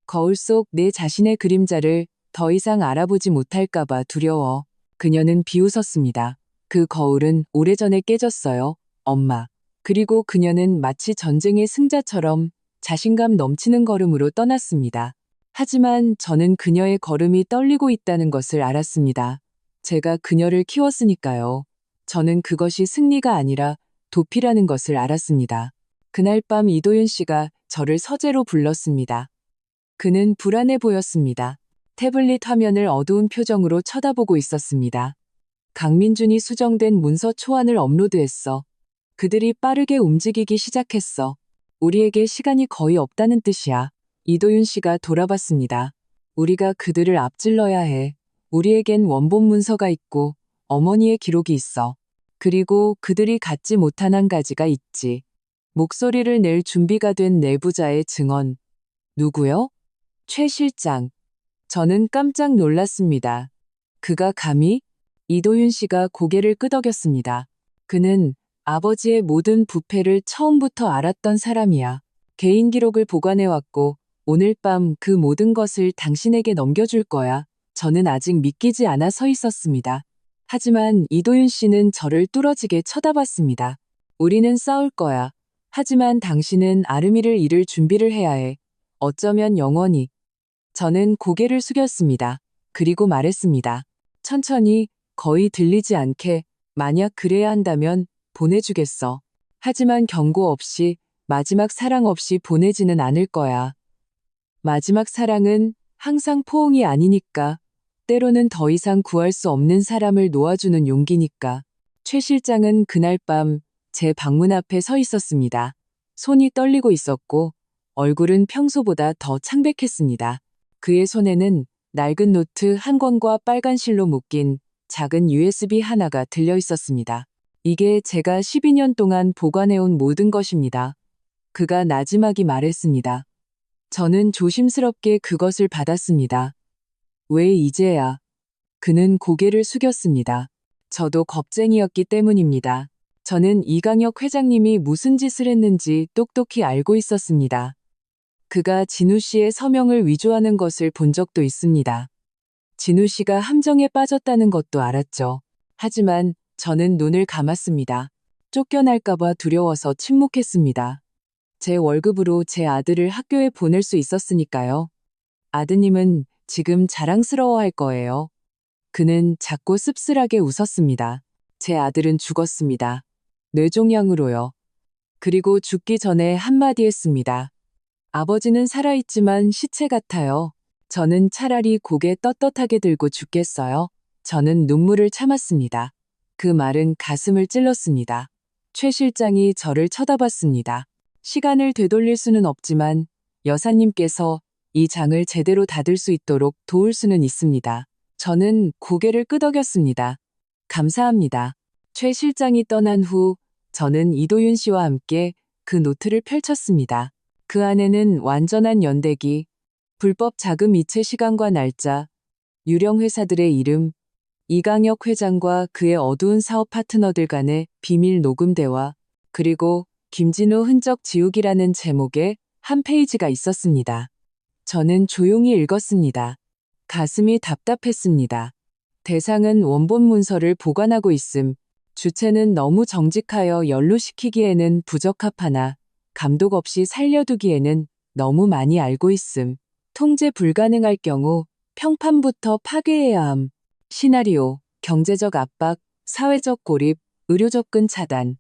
Speaker 1: 거울 속 내 자신의 그림자를 더 이상 알아보지 못할까봐 두려워. 그녀는 비웃었습니다. 그 거울은 오래전에 깨졌어요, 엄마. 그리고 그녀는 마치 전쟁의 승자처럼 자신감 넘치는 걸음으로 떠났습니다. 하지만 저는 그녀의 걸음이 떨리고 있다는 것을 알았습니다. 제가 그녀를 키웠으니까요. 저는 그것이 승리가 아니라 도피라는 것을 알았습니다. 그날 밤 이도윤 씨가 저를 서재로 불렀습니다. 그는 불안해 보였습니다. 태블릿 화면을 어두운 표정으로 쳐다보고 있었습니다. 강민준이 수정된 문서 초안을 업로드했어. 그들이 빠르게 움직이기 시작했어. 우리에게 시간이 거의 없다는 뜻이야. 이도윤 씨가 돌아봤습니다. 우리가 그들을 앞질러야 해. 우리에겐 원본 문서가 있고 어머니의 기록이 있어. 그리고 그들이 갖지 못한 한 가지가 있지. 목소리를 낼 준비가 된 내부자의 증언. 누구요? 최 실장. 저는 깜짝 놀랐습니다. 그가 감히? 이도윤 씨가 고개를 끄덕였습니다. 그는 아버지의 모든 부패를 처음부터 알았던 사람이야. 개인 기록을 보관해왔고 오늘 밤 그 모든 것을 당신에게 넘겨줄 거야. 저는 아직 믿기지 않아 서 있었습니다. 하지만 이도윤 씨는 저를 뚫어지게 쳐다봤습니다. 우리는 싸울 거야. 하지만 당신은 아름이를 잃을 준비를 해야 해. 어쩌면 영원히. 저는 고개를 숙였습니다. 그리고 말했습니다. 천천히, 거의 들리지 않게, 만약 그래야 한다면 보내주겠어. 하지만 경고 없이, 마지막 사랑 없이 보내지는 않을 거야. 마지막 사랑은 항상 포옹이 아니니까. 때로는 더 이상 구할 수 없는 사람을 놓아주는 용기니까. 최 실장은 그날 밤 제 방문 앞에 서 있었습니다. 손이 떨리고 있었고 얼굴은 평소보다 더 창백했습니다. 그의 손에는 낡은 노트 한 권과 빨간 실로 묶인 작은 USB 하나가 들려 있었습니다. 이게 제가 12년 동안 보관해온 모든 것입니다. 그가 나지막이 말했습니다. 저는 조심스럽게 그것을 받았습니다. 왜 이제야? 그는 고개를 숙였습니다. 저도 겁쟁이였기 때문입니다. 저는 이강혁 회장님이 무슨 짓을 했는지 똑똑히 알고 있었습니다. 그가 진우 씨의 서명을 위조하는 것을 본 적도 있습니다. 진우 씨가 함정에 빠졌다는 것도 알았죠. 하지만 저는 눈을 감았습니다. 쫓겨날까봐 두려워서 침묵했습니다. 제 월급으로 제 아들을 학교에 보낼 수 있었으니까요. 아드님은 지금 자랑스러워할 거예요. 그는 작고 씁쓸하게 웃었습니다. 제 아들은 죽었습니다. 뇌종양으로요. 그리고 죽기 전에 한마디 했습니다. 아버지는 살아있지만 시체 같아요. 저는 차라리 고개 떳떳하게 들고 죽겠어요. 저는 눈물을 참았습니다. 그 말은 가슴을 찔렀습니다. 최 실장이 저를 쳐다봤습니다. 시간을 되돌릴 수는 없지만 여사님께서 이 장을 제대로 닫을 수 있도록 도울 수는 있습니다. 저는 고개를 끄덕였습니다. 감사합니다. 최 실장이 떠난 후 저는 이도윤 씨와 함께 그 노트를 펼쳤습니다. 그 안에는 완전한 연대기, 불법 자금 이체 시간과 날짜, 유령 회사들의 이름, 이강혁 회장과 그의 어두운 사업 파트너들 간의 비밀 녹음 대화, 그리고 김진우 흔적 지우기라는 제목의 한 페이지가 있었습니다. 저는 조용히 읽었습니다. 가슴이 답답했습니다. 대상은 원본 문서를 보관하고 있음. 주체는 너무 정직하여 연루시키기에는 부적합하나 감독 없이 살려두기에는 너무 많이 알고 있음. 통제 불가능할 경우 평판부터 파괴해야 함. 시나리오, 경제적 압박, 사회적 고립, 의료 접근 차단.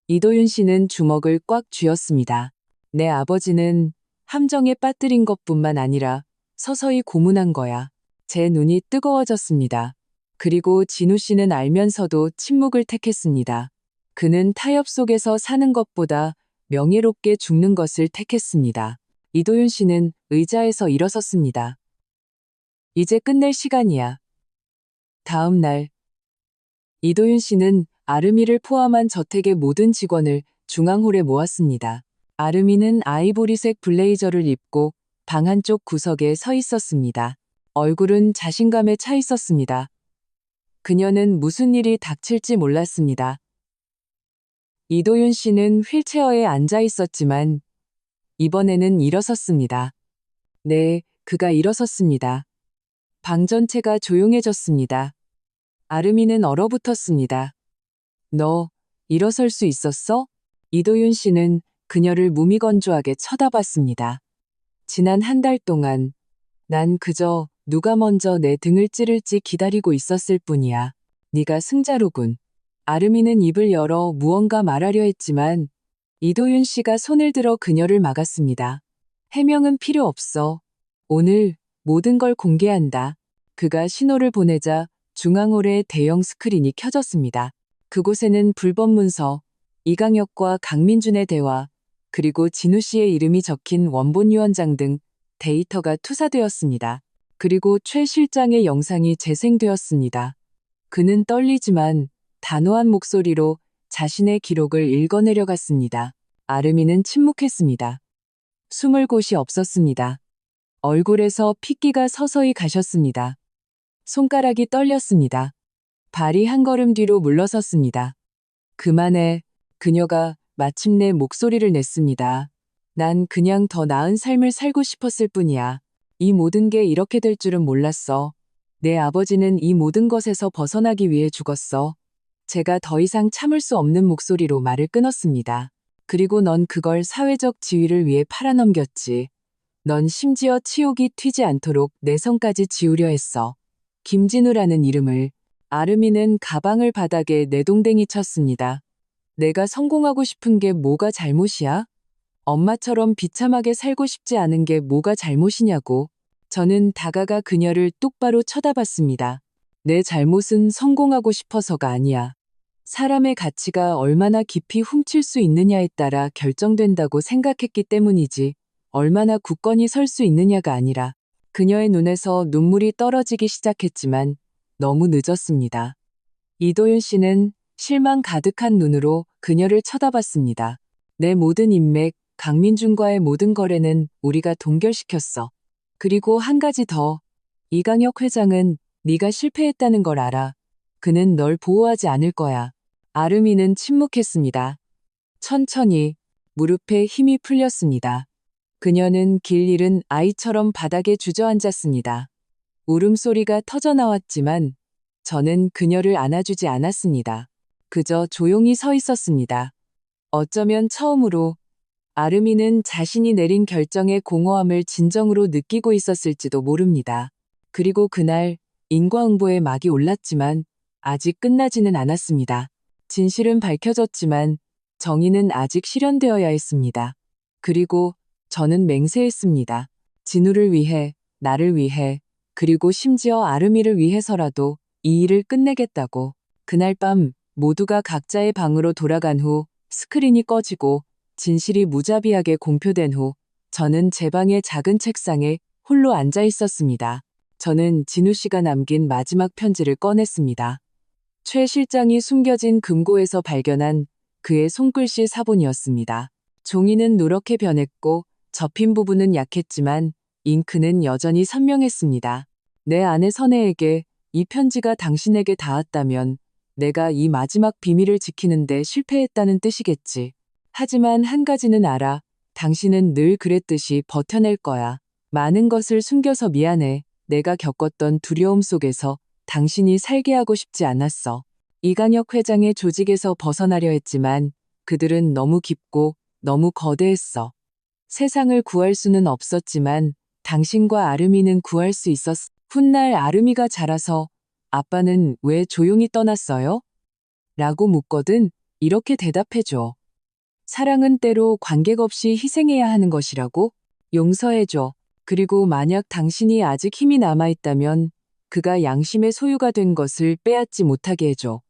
Speaker 1: 이도윤 씨는 주먹을 꽉 쥐었습니다. 내 아버지는 함정에 빠뜨린 것뿐만 아니라 서서히 고문한 거야. 제 눈이 뜨거워졌습니다. 그리고 진우 씨는 알면서도 침묵을 택했습니다. 그는 타협 속에서 사는 것보다 명예롭게 죽는 것을 택했습니다. 이도윤 씨는 의자에서 일어섰습니다. 이제 끝낼 시간이야. 다음 날, 이도윤 씨는 아르미를 포함한 저택의 모든 직원을 중앙홀에 모았습니다. 아르미는 아이보리색 블레이저를 입고 방 한쪽 구석에 서 있었습니다. 얼굴은 자신감에 차 있었습니다. 그녀는 무슨 일이 닥칠지 몰랐습니다. 이도윤 씨는 휠체어에 앉아 있었지만 이번에는 일어섰습니다. 네, 그가 일어섰습니다. 방 전체가 조용해졌습니다. 아르미는 얼어붙었습니다. 너 일어설 수 있었어? 이도윤 씨는 그녀를 무미건조하게 쳐다봤습니다. 지난 한 달 동안 난 그저 누가 먼저 내 등을 찌를지 기다리고 있었을 뿐이야. 네가 승자로군. 아르미는 입을 열어 무언가 말하려 했지만 이도윤 씨가 손을 들어 그녀를 막았습니다. 해명은 필요 없어. 오늘 모든 걸 공개한다. 그가 신호를 보내자 중앙홀에 대형 스크린이 켜졌습니다. 그곳에는 불법 문서, 이강혁과 강민준의 대화, 그리고 진우 씨의 이름이 적힌 원본 유언장 등 데이터가 투사되었습니다. 그리고 최 실장의 영상이 재생되었습니다. 그는 떨리지만 단호한 목소리로 자신의 기록을 읽어내려갔습니다. 아르미는 침묵했습니다. 숨을 곳이 없었습니다. 얼굴에서 핏기가 서서히 가셨습니다. 손가락이 떨렸습니다. 발이 한 걸음 뒤로 물러섰습니다. 그만해. 그녀가 마침내 목소리를 냈습니다. 난 그냥 더 나은 삶을 살고 싶었을 뿐이야. 이 모든 게 이렇게 될 줄은 몰랐어. 내 아버지는 이 모든 것에서 벗어나기 위해 죽었어. 제가 더 이상 참을 수 없는 목소리로 말을 끊었습니다. 그리고 넌 그걸 사회적 지위를 위해 팔아넘겼지. 넌 심지어 치욕이 튀지 않도록 내 성까지 지우려 했어. 김진우라는 이름을. 아르미는 가방을 바닥에 내동댕이 쳤습니다. 내가 성공하고 싶은 게 뭐가 잘못이야? 엄마처럼 비참하게 살고 싶지 않은 게 뭐가 잘못이냐고. 저는 다가가 그녀를 똑바로 쳐다봤습니다. 내 잘못은 성공하고 싶어서가 아니야. 사람의 가치가 얼마나 깊이 훔칠 수 있느냐에 따라 결정된다고 생각했기 때문이지, 얼마나 굳건히 설 수 있느냐가 아니라. 그녀의 눈에서 눈물이 떨어지기 시작했지만 너무 늦었습니다. 이도윤 씨는 실망 가득한 눈으로 그녀를 쳐다봤습니다. 내 모든 인맥, 강민준과의 모든 거래는 우리가 동결시켰어. 그리고 한 가지 더. 이강혁 회장은 네가 실패했다는 걸 알아. 그는 널 보호하지 않을 거야. 아르미는 침묵했습니다. 천천히 무릎에 힘이 풀렸습니다. 그녀는 길 잃은 아이처럼 바닥에 주저앉았습니다. 울음소리가 터져나왔지만 저는 그녀를 안아주지 않았습니다. 그저 조용히 서 있었습니다. 어쩌면 처음으로 아르미는 자신이 내린 결정의 공허함을 진정으로 느끼고 있었을지도 모릅니다. 그리고 그날 인과응보의 막이 올랐지만 아직 끝나지는 않았습니다. 진실은 밝혀졌지만 정의는 아직 실현되어야 했습니다. 그리고 저는 맹세했습니다. 진우를 위해, 나를 위해, 그리고 심지어 아르미를 위해서라도 이 일을 끝내겠다고. 그날 밤 모두가 각자의 방으로 돌아간 후 스크린이 꺼지고 진실이 무자비하게 공표된 후 저는 제 방의 작은 책상에 홀로 앉아 있었습니다. 저는 진우 씨가 남긴 마지막 편지를 꺼냈습니다. 최 실장이 숨겨진 금고에서 발견한 그의 손글씨 사본이었습니다. 종이는 누렇게 변했고 접힌 부분은 약했지만 잉크는 여전히 선명했습니다. 내 아내 선혜에게 이 편지가 당신에게 닿았다면 내가 이 마지막 비밀을 지키는데 실패했다는 뜻이겠지. 하지만 한 가지는 알아. 당신은 늘 그랬듯이 버텨낼 거야. 많은 것을 숨겨서 미안해. 내가 겪었던 두려움 속에서 당신이 살게 하고 싶지 않았어. 이강혁 회장의 조직에서 벗어나려 했지만 그들은 너무 깊고 너무 거대했어. 세상을 구할 수는 없었지만 당신과 아름이는 구할 수 있었어. 훗날 아름이가 자라서 아빠는 왜 조용히 떠났어요? 라고 묻거든 이렇게 대답해줘. 사랑은 때로 관객 없이 희생해야 하는 것이라고? 용서해줘. 그리고 만약 당신이 아직 힘이 남아있다면 그가 양심의 소유가 된 것을 빼앗지 못하게 해줘.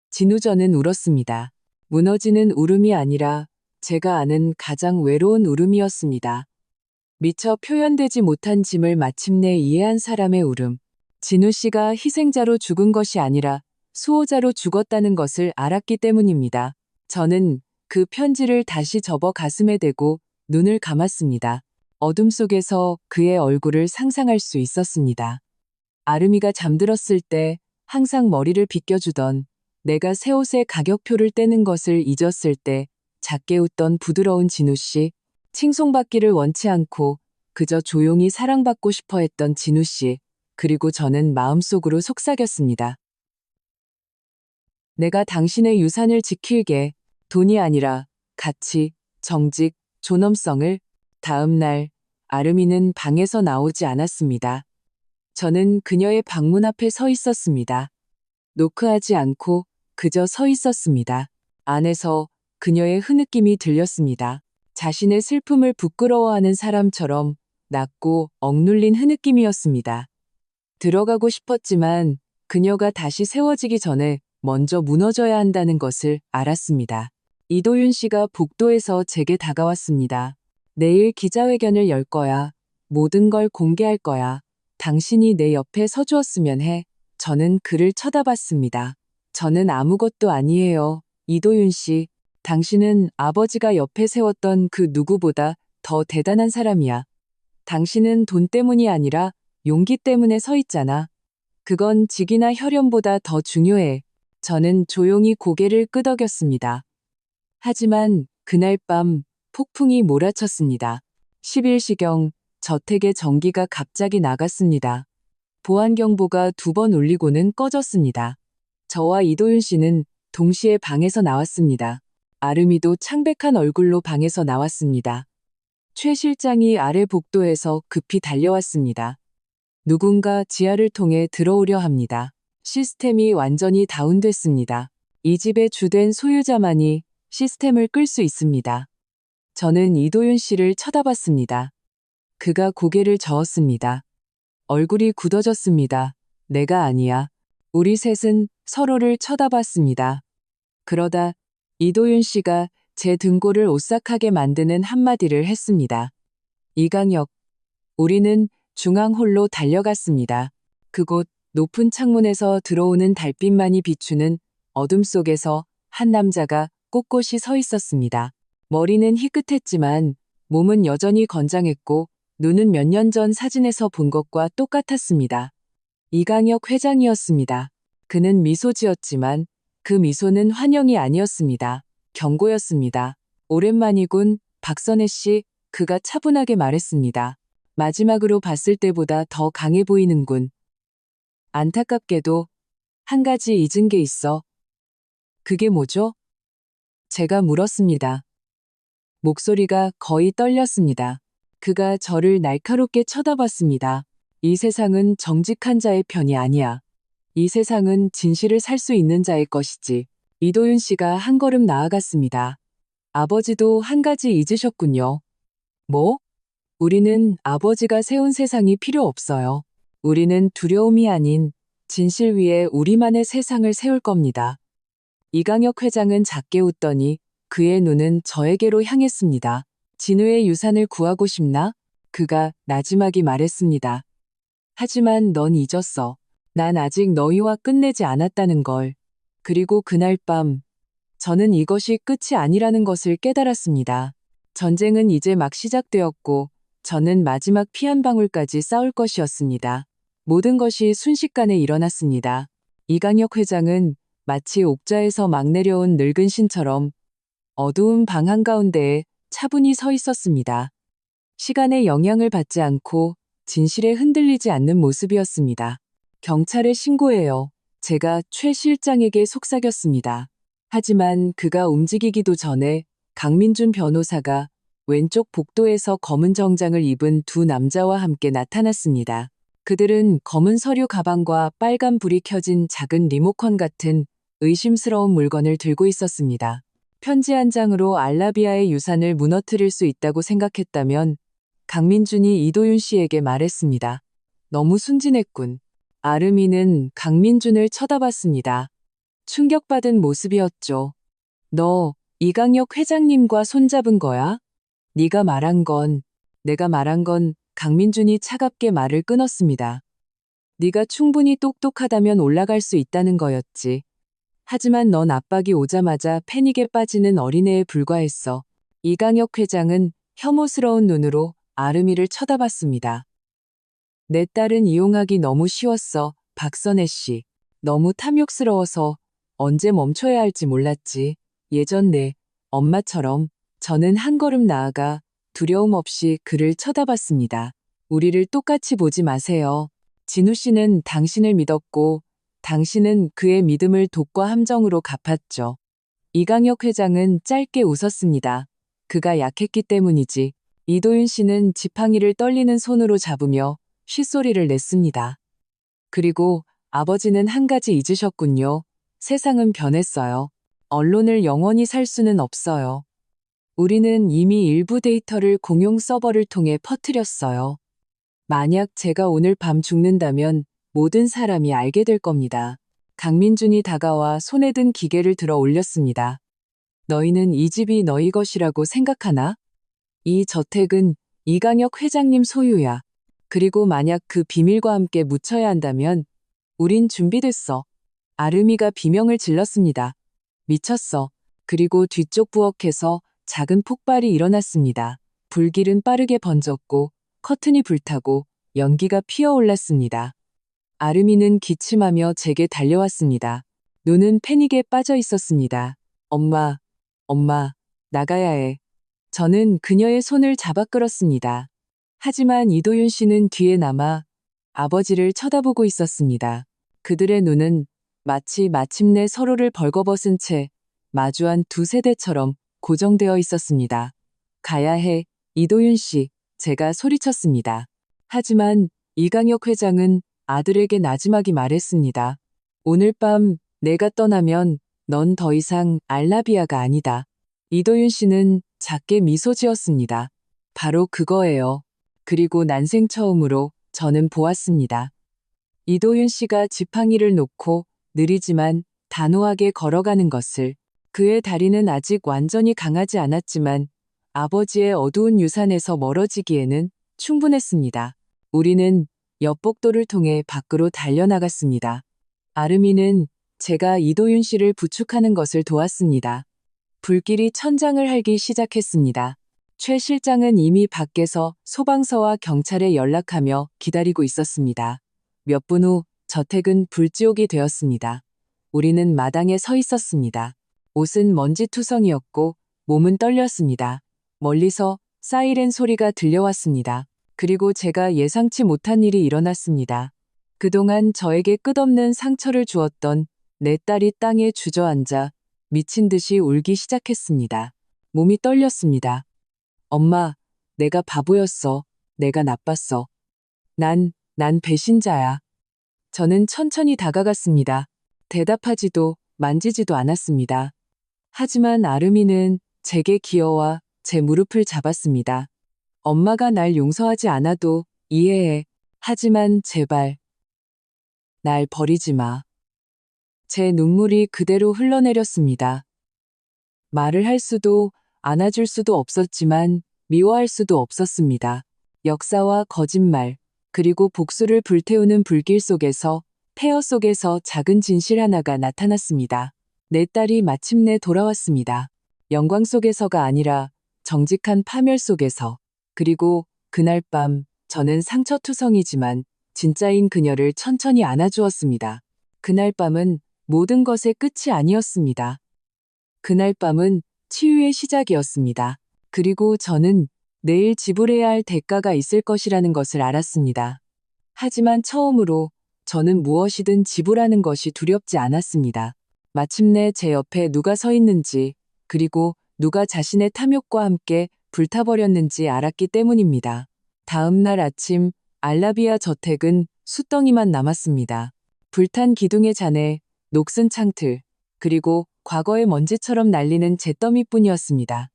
Speaker 1: 진우전은 울었습니다. 무너지는 울음이 아니라 제가 아는 가장 외로운 울음이었습니다. 미처 표현되지 못한 짐을 마침내 이해한 사람의 울음. 진우 씨가 희생자로 죽은 것이 아니라 수호자로 죽었다는 것을 알았기 때문입니다. 저는 그 편지를 다시 접어 가슴에 대고 눈을 감았습니다. 어둠 속에서 그의 얼굴을 상상할 수 있었습니다. 아름이가 잠들었을 때 항상 머리를 빗겨주던, 내가 새 옷에 가격표를 떼는 것을 잊었을 때 작게 웃던 부드러운 진우 씨, 칭송받기를 원치 않고 그저 조용히 사랑받고 싶어 했던 진우 씨, 그리고 저는 마음속으로 속삭였습니다. 내가 당신의 유산을 지킬게. 돈이 아니라 가치, 정직, 존엄성을. 다음 날 아름이는 방에서 나오지 않았습니다. 저는 그녀의 방문 앞에 서 있었습니다. 노크하지 않고 그저 서 있었습니다. 안에서 그녀의 흐느낌이 들렸습니다. 자신의 슬픔을 부끄러워하는 사람처럼 낮고 억눌린 흐느낌이었습니다. 들어가고 싶었지만 그녀가 다시 세워지기 전에 먼저 무너져야 한다는 것을 알았습니다. 이도윤 씨가 복도에서 제게 다가왔습니다. 내일 기자회견을 열 거야. 모든 걸 공개할 거야. 당신이 내 옆에 서주었으면 해. 저는 그를 쳐다봤습니다. 저는 아무것도 아니에요. 이도윤 씨, 당신은 아버지가 옆에 세웠던 그 누구보다 더 대단한 사람이야. 당신은 돈 때문이 아니라 용기 때문에 서 있잖아. 그건 직이나 혈연보다 더 중요해. 저는 조용히 고개를 끄덕였습니다. 하지만 그날 밤 폭풍이 몰아쳤습니다. 10일시경 저택의 전기가 갑자기 나갔습니다. 보안경보가 2번 울리고는 꺼졌습니다. 저와 이도윤 씨는 동시에 방에서 나왔습니다. 아름이도 창백한 얼굴로 방에서 나왔습니다. 최 실장이 아래 복도에서 급히 달려왔습니다. 누군가 지하를 통해 들어오려 합니다. 시스템이 완전히 다운됐습니다. 이 집의 주된 소유자만이 시스템을 끌 수 있습니다. 저는 이도윤 씨를 쳐다봤습니다. 그가 고개를 저었습니다. 얼굴이 굳어졌습니다. 내가 아니야. 우리 셋은 서로를 쳐다봤습니다. 그러다 이도윤 씨가 제 등골을 오싹하게 만드는 한마디를 했습니다. 이강혁. 우리는 중앙홀로 달려갔습니다. 그곳 높은 창문에서 들어오는 달빛만이 비추는 어둠 속에서 한 남자가 꼿꼿이 서 있었습니다. 머리는 희끗했지만 몸은 여전히 건장했고 눈은 몇 년 전 사진에서 본 것과 똑같았습니다. 이강혁 회장이었습니다. 그는 미소 지었지만 그 미소는 환영이 아니었습니다. 경고였습니다. 오랜만이군, 박선혜 씨, 그가 차분하게 말했습니다. 마지막으로 봤을 때보다 더 강해 보이는군. 안타깝게도 한 가지 잊은 게 있어. 그게 뭐죠? 제가 물었습니다. 목소리가 거의 떨렸습니다. 그가 저를 날카롭게 쳐다봤습니다. 이 세상은 정직한 자의 편이 아니야. 이 세상은 진실을 살 수 있는 자의 것이지. 이도윤 씨가 한 걸음 나아갔습니다. 아버지도 한 가지 잊으셨군요. 뭐? 우리는 아버지가 세운 세상이 필요 없어요. 우리는 두려움이 아닌 진실 위에 우리만의 세상을 세울 겁니다. 이강혁 회장은 작게 웃더니 그의 눈은 저에게로 향했습니다. 진우의 유산을 구하고 싶나? 그가 나지막이 말했습니다. 하지만 넌 잊었어. 난 아직 너희와 끝내지 않았다는 걸. 그리고 그날 밤, 저는 이것이 끝이 아니라는 것을 깨달았습니다. 전쟁은 이제 막 시작되었고, 저는 마지막 피 한 방울까지 싸울 것이었습니다. 모든 것이 순식간에 일어났습니다. 이강혁 회장은 마치 옥자에서 막 내려온 늙은 신처럼 어두운 방 한가운데에 차분히 서 있었습니다. 시간의 영향을 받지 않고 진실에 흔들리지 않는 모습이었습니다. 경찰에 신고해요. 제가 최 실장에게 속삭였습니다. 하지만 그가 움직이기도 전에 강민준 변호사가 왼쪽 복도에서 검은 정장을 입은 두 남자와 함께 나타났습니다. 그들은 검은 서류 가방과 빨간 불이 켜진 작은 리모컨 같은 의심스러운 물건을 들고 있었습니다. 편지 한 장으로 알라비아의 유산을 무너뜨릴 수 있다고 생각했다면 강민준이 이도윤 씨에게 말했습니다. 너무 순진했군. 아름이는 강민준을 쳐다봤습니다. 충격받은 모습이었죠. 너 이강혁 회장님과 손잡은 거야? 네가 말한 건, 내가 말한 건 강민준이 차갑게 말을 끊었습니다. 네가 충분히 똑똑하다면 올라갈 수 있다는 거였지. 하지만 넌 압박이 오자마자 패닉에 빠지는 어린애에 불과했어. 이강혁 회장은 혐오스러운 눈으로 아름이를 쳐다봤습니다. 내 딸은 이용하기 너무 쉬웠어, 박선혜 씨. 너무 탐욕스러워서 언제 멈춰야 할지 몰랐지. 예전 내 엄마처럼 저는 한 걸음 나아가 두려움 없이 그를 쳐다봤습니다. 우리를 똑같이 보지 마세요. 진우 씨는 당신을 믿었고 당신은 그의 믿음을 독과 함정으로 갚았죠. 이강혁 회장은 짧게 웃었습니다. 그가 약했기 때문이지. 이도윤 씨는 지팡이를 떨리는 손으로 잡으며 쉿소리를 냈습니다. 그리고 아버지는 한 가지 잊으셨군요. 세상은 변했어요. 언론을 영원히 살 수는 없어요. 우리는 이미 일부 데이터를 공용 서버를 통해 퍼뜨렸어요. 만약 제가 오늘 밤 죽는다면 모든 사람이 알게 될 겁니다. 강민준이 다가와 손에 든 기계를 들어 올렸습니다. 너희는 이 집이 너희 것이라고 생각하나? 이 저택은 이강혁 회장님 소유야. 그리고 만약 그 비밀과 함께 묻혀야 한다면 우린 준비됐어. 아름이가 비명을 질렀습니다. 미쳤어. 그리고 뒤쪽 부엌에서 작은 폭발이 일어났습니다. 불길은 빠르게 번졌고 커튼이 불타고 연기가 피어올랐습니다. 아름이는 기침하며 제게 달려왔습니다. 눈은 패닉에 빠져 있었습니다. 엄마, 엄마, 나가야 해. 저는 그녀의 손을 잡아 끌었습니다. 하지만 이도윤 씨는 뒤에 남아 아버지를 쳐다보고 있었습니다. 그들의 눈은 마치 마침내 서로를 벌거벗은 채 마주한 두 세대처럼 고정되어 있었습니다. 가야 해, 이도윤 씨, 제가 소리쳤습니다. 하지만 이강혁 회장은 아들에게 나지막이 말했습니다. 오늘 밤 내가 떠나면 넌 더 이상 알라비아가 아니다. 이도윤 씨는 작게 미소 지었습니다. 바로 그거예요. 그리고 난생 처음으로 저는 보았습니다. 이도윤 씨가 지팡이를 놓고 느리지만 단호하게 걸어가는 것을. 그의 다리는 아직 완전히 강하지 않았지만 아버지의 어두운 유산에서 멀어지기에는 충분했습니다. 우리는 옆복도를 통해 밖으로 달려나갔습니다. 아름이는 제가 이도윤 씨를 부축하는 것을 도왔습니다. 불길이 천장을 핥기 시작했습니다. 최 실장은 이미 밖에서 소방서와 경찰에 연락하며 기다리고 있었습니다. 몇 분 후 저택은 불지옥이 되었습니다. 우리는 마당에 서 있었습니다. 옷은 먼지투성이었고 몸은 떨렸습니다. 멀리서 사이렌 소리가 들려왔습니다. 그리고 제가 예상치 못한 일이 일어났습니다. 그동안 저에게 끝없는 상처를 주었던 내 딸이 땅에 주저앉아 미친 듯이 울기 시작했습니다. 몸이 떨렸습니다. 엄마, 내가 바보였어. 내가 나빴어. 난 배신자야. 저는 천천히 다가갔습니다. 대답하지도 만지지도 않았습니다. 하지만 아름이는 제게 기어와 제 무릎을 잡았습니다. 엄마가 날 용서하지 않아도 이해해. 하지만 제발 날 버리지 마. 제 눈물이 그대로 흘러내렸습니다. 말을 할 수도 안아줄 수도 없었지만 미워할 수도 없었습니다. 역사와 거짓말, 그리고 복수를 불태우는 불길 속에서 폐허 속에서 작은 진실 하나가 나타났습니다. 내 딸이 마침내 돌아왔습니다. 영광 속에서가 아니라 정직한 파멸 속에서. 그리고 그날 밤 저는 상처투성이지만 진짜인 그녀를 천천히 안아주었습니다. 그날 밤은 모든 것의 끝이 아니었습니다. 그날 밤은 치유의 시작이었습니다. 그리고 저는 내일 지불해야 할 대가가 있을 것이라는 것을 알았습니다. 하지만 처음으로 저는 무엇이든 지불하는 것이 두렵지 않았습니다. 마침내 제 옆에 누가 서 있는지, 그리고 누가 자신의 탐욕과 함께 불타버렸는지 알았기 때문입니다. 다음 날 아침 알라비아 저택은 숯덩이만 남았습니다. 불탄 기둥의 잔해, 녹슨 창틀, 그리고 과거의 먼지처럼 날리는 잿더미뿐이었습니다.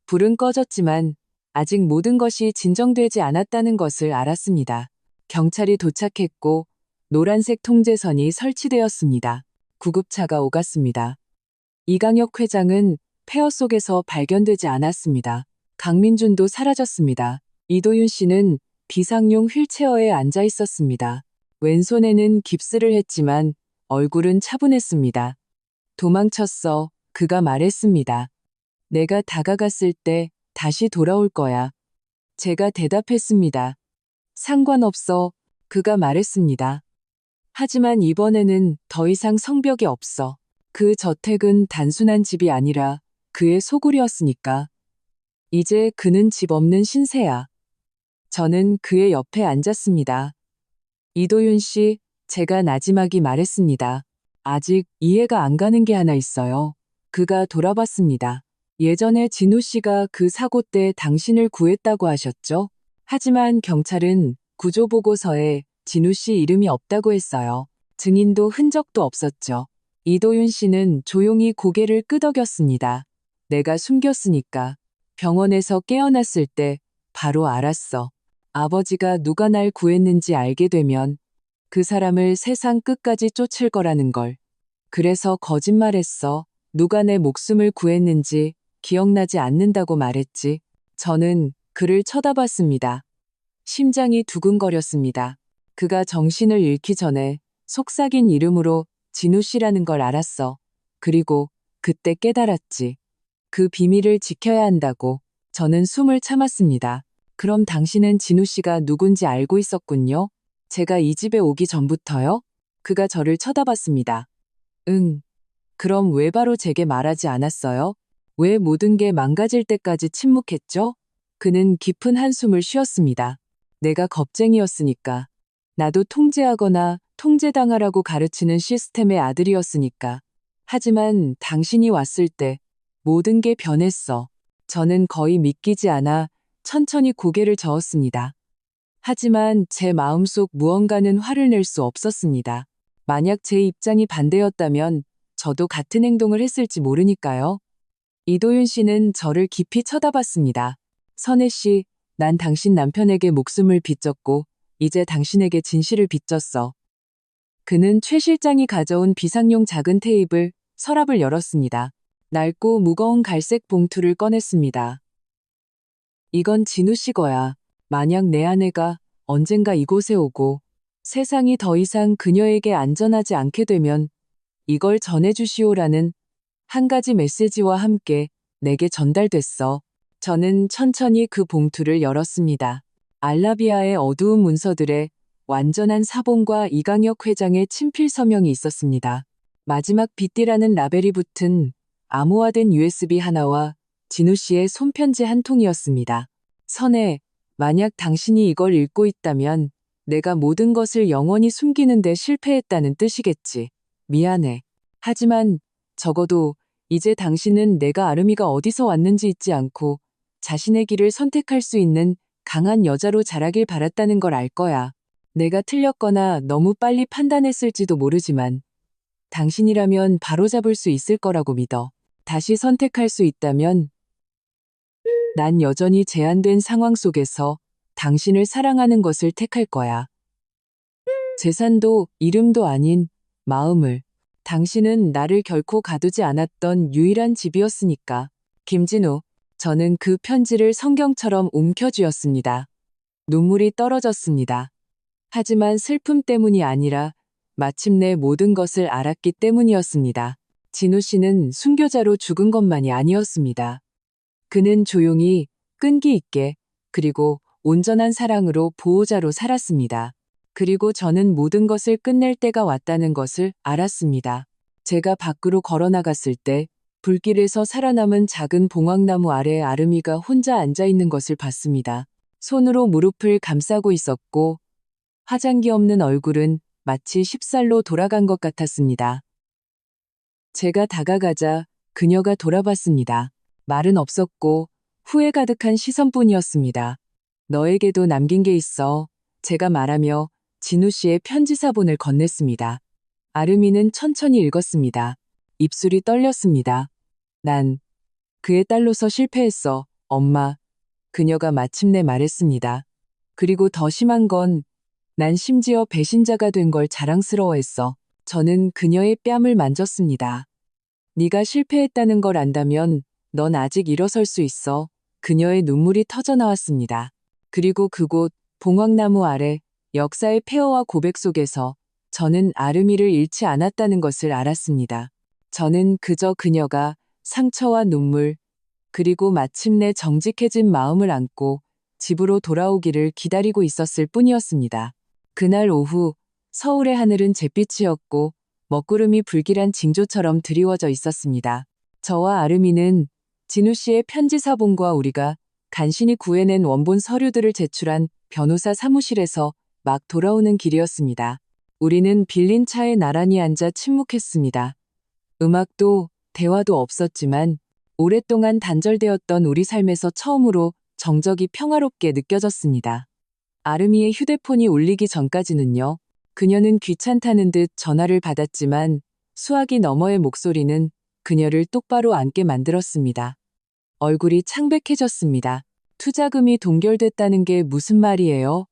Speaker 1: 불은 꺼졌지만 아직 모든 것이 진정되지 않았다는 것을 알았습니다. 경찰이 도착했고 노란색 통제선이 설치되었습니다. 구급차가 오갔습니다. 이강혁 회장은 폐허 속에서 발견되지 않았습니다. 강민준도 사라졌습니다. 이도윤 씨는 비상용 휠체어에 앉아 있었습니다. 왼손에는 깁스를 했지만 얼굴은 차분했습니다. 도망쳤어. 그가 말했습니다. 내가 다가갔을 때 다시 돌아올 거야. 제가 대답했습니다. 상관없어. 그가 말했습니다. 하지만 이번에는 더 이상 성벽이 없어. 그 저택은 단순한 집이 아니라 그의 소굴이었으니까. 이제 그는 집 없는 신세야. 저는 그의 옆에 앉았습니다. 이도윤 씨, 제가 나지막이 말했습니다. 아직 이해가 안 가는 게 하나 있어요. 그가 돌아봤습니다. 예전에 진우 씨가 그 사고 때 당신을 구했다고 하셨죠? 하지만 경찰은 구조보고서에 진우 씨 이름이 없다고 했어요. 증인도 흔적도 없었죠. 이도윤 씨는 조용히 고개를 끄덕였습니다. 내가 숨겼으니까. 병원에서 깨어났을 때 바로 알았어. 아버지가 누가 날 구했는지 알게 되면 그 사람을 세상 끝까지 쫓을 거라는 걸. 그래서 거짓말했어. 누가 내 목숨을 구했는지 기억나지 않는다고 말했지. 저는 그를 쳐다봤습니다. 심장이 두근거렸습니다. 그가 정신을 잃기 전에 속삭인 이름으로 진우 씨라는 걸 알았어. 그리고 그때 깨달았지. 그 비밀을 지켜야 한다고. 저는 숨을 참았습니다. 그럼 당신은 진우 씨가 누군지 알고 있었군요. 제가 이 집에 오기 전부터요? 그가 저를 쳐다봤습니다. 응. 그럼 왜 바로 제게 말하지 않았어요? 왜 모든 게 망가질 때까지 침묵했죠? 그는 깊은 한숨을 쉬었습니다. 내가 겁쟁이였으니까. 나도 통제하거나 통제당하라고 가르치는 시스템의 아들이었으니까. 하지만 당신이 왔을 때 모든 게 변했어. 저는 거의 믿기지 않아 천천히 고개를 저었습니다. 하지만 제 마음속 무언가는 화를 낼 수 없었습니다. 만약 제 입장이 반대였다면 저도 같은 행동을 했을지 모르니까요. 이도윤 씨는 저를 깊이 쳐다봤습니다. 선혜 씨, 난 당신 남편에게 목숨을 빚졌고 이제 당신에게 진실을 빚졌어. 그는 최 실장이 가져온 비상용 작은 테이블, 서랍을 열었습니다. 낡고 무거운 갈색 봉투를 꺼냈습니다. 이건 진우 씨 거야. 만약 내 아내가 언젠가 이곳에 오고 세상이 더 이상 그녀에게 안전하지 않게 되면 이걸 전해주시오라는 한 가지 메시지와 함께 내게 전달됐어. 저는 천천히 그 봉투를 열었습니다. 알라비아의 어두운 문서들에 완전한 사본과 이강혁 회장의 친필 서명이 있었습니다. 마지막 빗디라는 라벨이 붙은 암호화된 USB 하나와 진우 씨의 손편지 한 통이었습니다. 선혜, 만약 당신이 이걸 읽고 있다면 내가 모든 것을 영원히 숨기는 데 실패했다는 뜻이겠지. 미안해. 하지만 적어도 이제 당신은 내가 아름이가 어디서 왔는지 잊지 않고 자신의 길을 선택할 수 있는 강한 여자로 자라길 바랐다는 걸 알 거야. 내가 틀렸거나 너무 빨리 판단했을지도 모르지만 당신이라면 바로잡을 수 있을 거라고 믿어. 다시 선택할 수 있다면 난 여전히 제한된 상황 속에서 당신을 사랑하는 것을 택할 거야. 재산도 이름도 아닌 마음을. 당신은 나를 결코 가두지 않았던 유일한 집이었으니까. 김진우, 저는 그 편지를 성경처럼 움켜쥐었습니다. 눈물이 떨어졌습니다. 하지만 슬픔 때문이 아니라 마침내 모든 것을 알았기 때문이었습니다. 진우 씨는 순교자로 죽은 것만이 아니었습니다. 그는 조용히 끈기 있게 그리고 온전한 사랑으로 보호자로 살았습니다. 그리고 저는 모든 것을 끝낼 때가 왔다는 것을 알았습니다. 제가 밖으로 걸어나갔을 때 불길에서 살아남은 작은 봉황나무 아래에 아름이가 혼자 앉아 있는 것을 봤습니다. 손으로 무릎을 감싸고 있었고 화장기 없는 얼굴은 마치 쉽살로 돌아간 것 같았습니다. 제가 다가가자 그녀가 돌아봤습니다. 말은 없었고 후회 가득한 시선뿐이었습니다. 너에게도 남긴 게 있어. 제가 말하며 진우 씨의 편지사본을 건넸습니다. 아름이는 천천히 읽었습니다. 입술이 떨렸습니다. 난 그의 딸로서 실패했어, 엄마. 그녀가 마침내 말했습니다. 그리고 더 심한 건 난 심지어 배신자가 된 걸 자랑스러워했어. 저는 그녀의 뺨을 만졌습니다. 네가 실패했다는 걸 안다면 넌 아직 일어설 수 있어. 그녀의 눈물이 터져나왔습니다. 그리고 그곳 봉황나무 아래 역사의 폐허와 고백 속에서 저는 아름이를 잃지 않았다는 것을 알았습니다. 저는 그저 그녀가 상처와 눈물 그리고 마침내 정직해진 마음을 안고 집으로 돌아오기를 기다리고 있었을 뿐이었습니다. 그날 오후 서울의 하늘은 잿빛이었고 먹구름이 불길한 징조처럼 드리워져 있었습니다. 저와 아름이는 진우 씨의 편지사본과 우리가 간신히 구해낸 원본 서류들을 제출한 변호사 사무실에서 막 돌아오는 길이었습니다. 우리는 빌린 차에 나란히 앉아 침묵했습니다. 음악도 대화도 없었지만 오랫동안 단절되었던 우리 삶에서 처음으로 정적이 평화롭게 느껴졌습니다. 아름이의 휴대폰이 울리기 전까지는요. 그녀는 귀찮다는 듯 전화를 받았지만 수화기 너머의 목소리는 그녀를 똑바로 앉게 만들었습니다. 얼굴이 창백해졌습니다. 투자금이 동결됐다는 게 무슨 말이에요?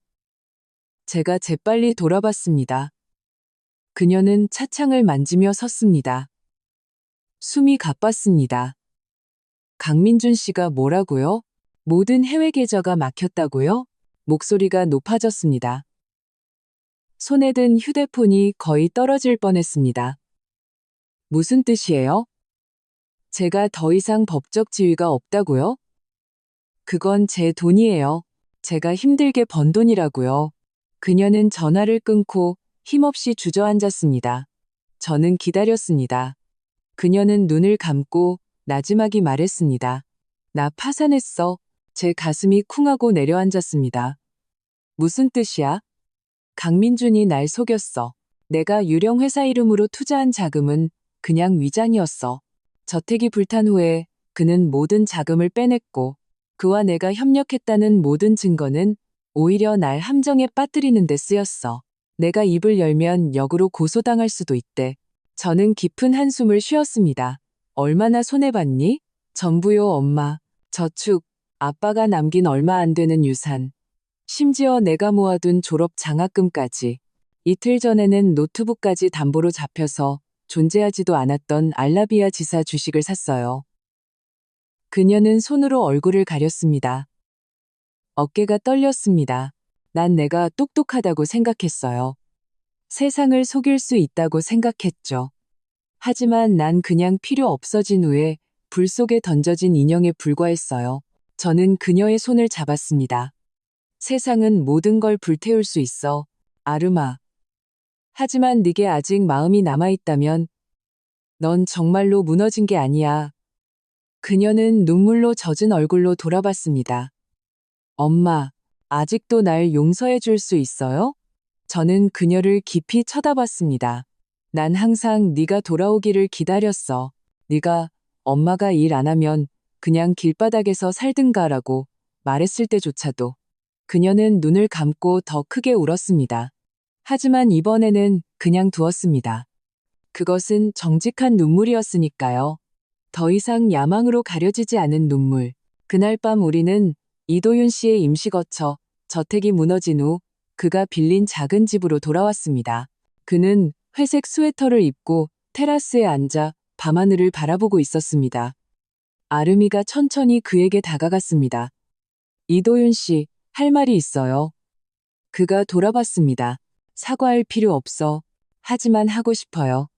Speaker 1: 제가 재빨리 돌아봤습니다. 그녀는 차창을 만지며 섰습니다. 숨이 가빴습니다. 강민준 씨가 뭐라고요? 모든 해외 계좌가 막혔다고요? 목소리가 높아졌습니다. 손에 든 휴대폰이 거의 떨어질 뻔했습니다. 무슨 뜻이에요? 제가 더 이상 법적 지위가 없다고요? 그건 제 돈이에요. 제가 힘들게 번 돈이라고요. 그녀는 전화를 끊고 힘없이 주저앉았습니다. 저는 기다렸습니다. 그녀는 눈을 감고 나지막이 말했습니다. 나 파산했어. 제 가슴이 쿵하고 내려앉았습니다. 무슨 뜻이야? 강민준이 날 속였어. 내가 유령 회사 이름으로 투자한 자금은 그냥 위장이었어. 저택이 불탄 후에 그는 모든 자금을 빼냈고 그와 내가 협력했다는 모든 증거는 오히려 날 함정에 빠뜨리는 데 쓰였어. 내가 입을 열면 역으로 고소당할 수도 있대. 저는 깊은 한숨을 쉬었습니다. 얼마나 손해봤니? 전부요, 엄마. 저축, 아빠가 남긴 얼마 안 되는 유산. 심지어 내가 모아둔 졸업 장학금까지. 이틀 전에는 노트북까지 담보로 잡혀서 존재하지도 않았던 알라비아 지사 주식을 샀어요. 그녀는 손으로 얼굴을 가렸습니다. 어깨가 떨렸습니다. 난 내가 똑똑하다고 생각했어요. 세상을 속일 수 있다고 생각했죠. 하지만 난 그냥 필요 없어진 후에 불 속에 던져진 인형에 불과했어요. 저는 그녀의 손을 잡았습니다. 세상은 모든 걸 불태울 수 있어, 아름아. 하지만 네게 아직 마음이 남아있다면 넌 정말로 무너진 게 아니야. 그녀는 눈물로 젖은 얼굴로 돌아봤습니다. 엄마, 아직도 날 용서해 줄 수 있어요? 저는 그녀를 깊이 쳐다봤습니다. 난 항상 네가 돌아오기를 기다렸어. 네가 엄마가 일 안 하면 그냥 길바닥에서 살든가라고 말했을 때조차도. 그녀는 눈을 감고 더 크게 울었습니다. 하지만 이번에는 그냥 두었습니다. 그것은 정직한 눈물이었으니까요. 더 이상 야망으로 가려지지 않은 눈물. 그날 밤 우리는 이도윤 씨의 임시 거처, 저택이 무너진 후 그가 빌린 작은 집으로 돌아왔습니다. 그는 회색 스웨터를 입고 테라스에 앉아 밤하늘을 바라보고 있었습니다. 아름이가 천천히 그에게 다가갔습니다. 이도윤 씨, 할 말이 있어요. 그가 돌아봤습니다. 사과할 필요 없어. 하지만 하고 싶어요.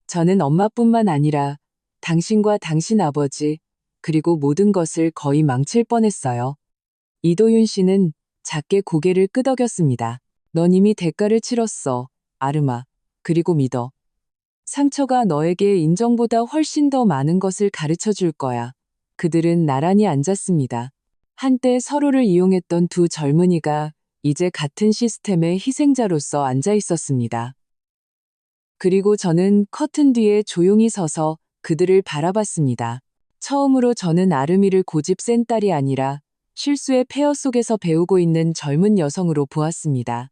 Speaker 1: 저는 엄마뿐만 아니라 당신과 당신 아버지, 그리고 모든 것을 거의 망칠 뻔했어요. 이도윤 씨는 작게 고개를 끄덕였습니다. 넌 이미 대가를 치렀어, 아름아. 그리고 믿어. 상처가 너에게 인정보다 훨씬 더 많은 것을 가르쳐 줄 거야. 그들은 나란히 앉았습니다. 한때 서로를 이용했던 두 젊은이가 이제 같은 시스템의 희생자로서 앉아 있었습니다. 그리고 저는 커튼 뒤에 조용히 서서 그들을 바라봤습니다. 처음으로 저는 아름이를 고집 센 딸이 아니라 실수의 폐허 속에서 배우고 있는 젊은 여성으로 보았습니다.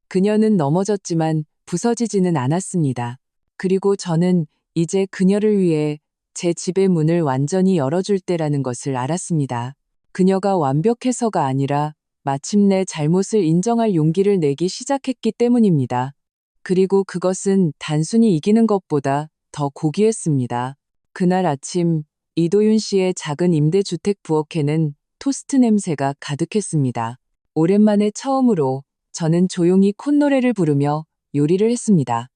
Speaker 1: 그녀는 넘어졌지만 부서지지는 않았습니다. 그리고 저는 이제 그녀를 위해 제 집의 문을 완전히 열어줄 때라는 것을 알았습니다. 그녀가 완벽해서가 아니라 마침내 잘못을 인정할 용기를 내기 시작했기 때문입니다. 그리고 그것은 단순히 이기는 것보다 더 고귀했습니다. 그날 아침 이도윤 씨의 작은 임대주택 부엌에는 토스트 냄새가 가득했습니다. 오랜만에 처음으로 저는 조용히 콧노래를 부르며 요리를 했습니다.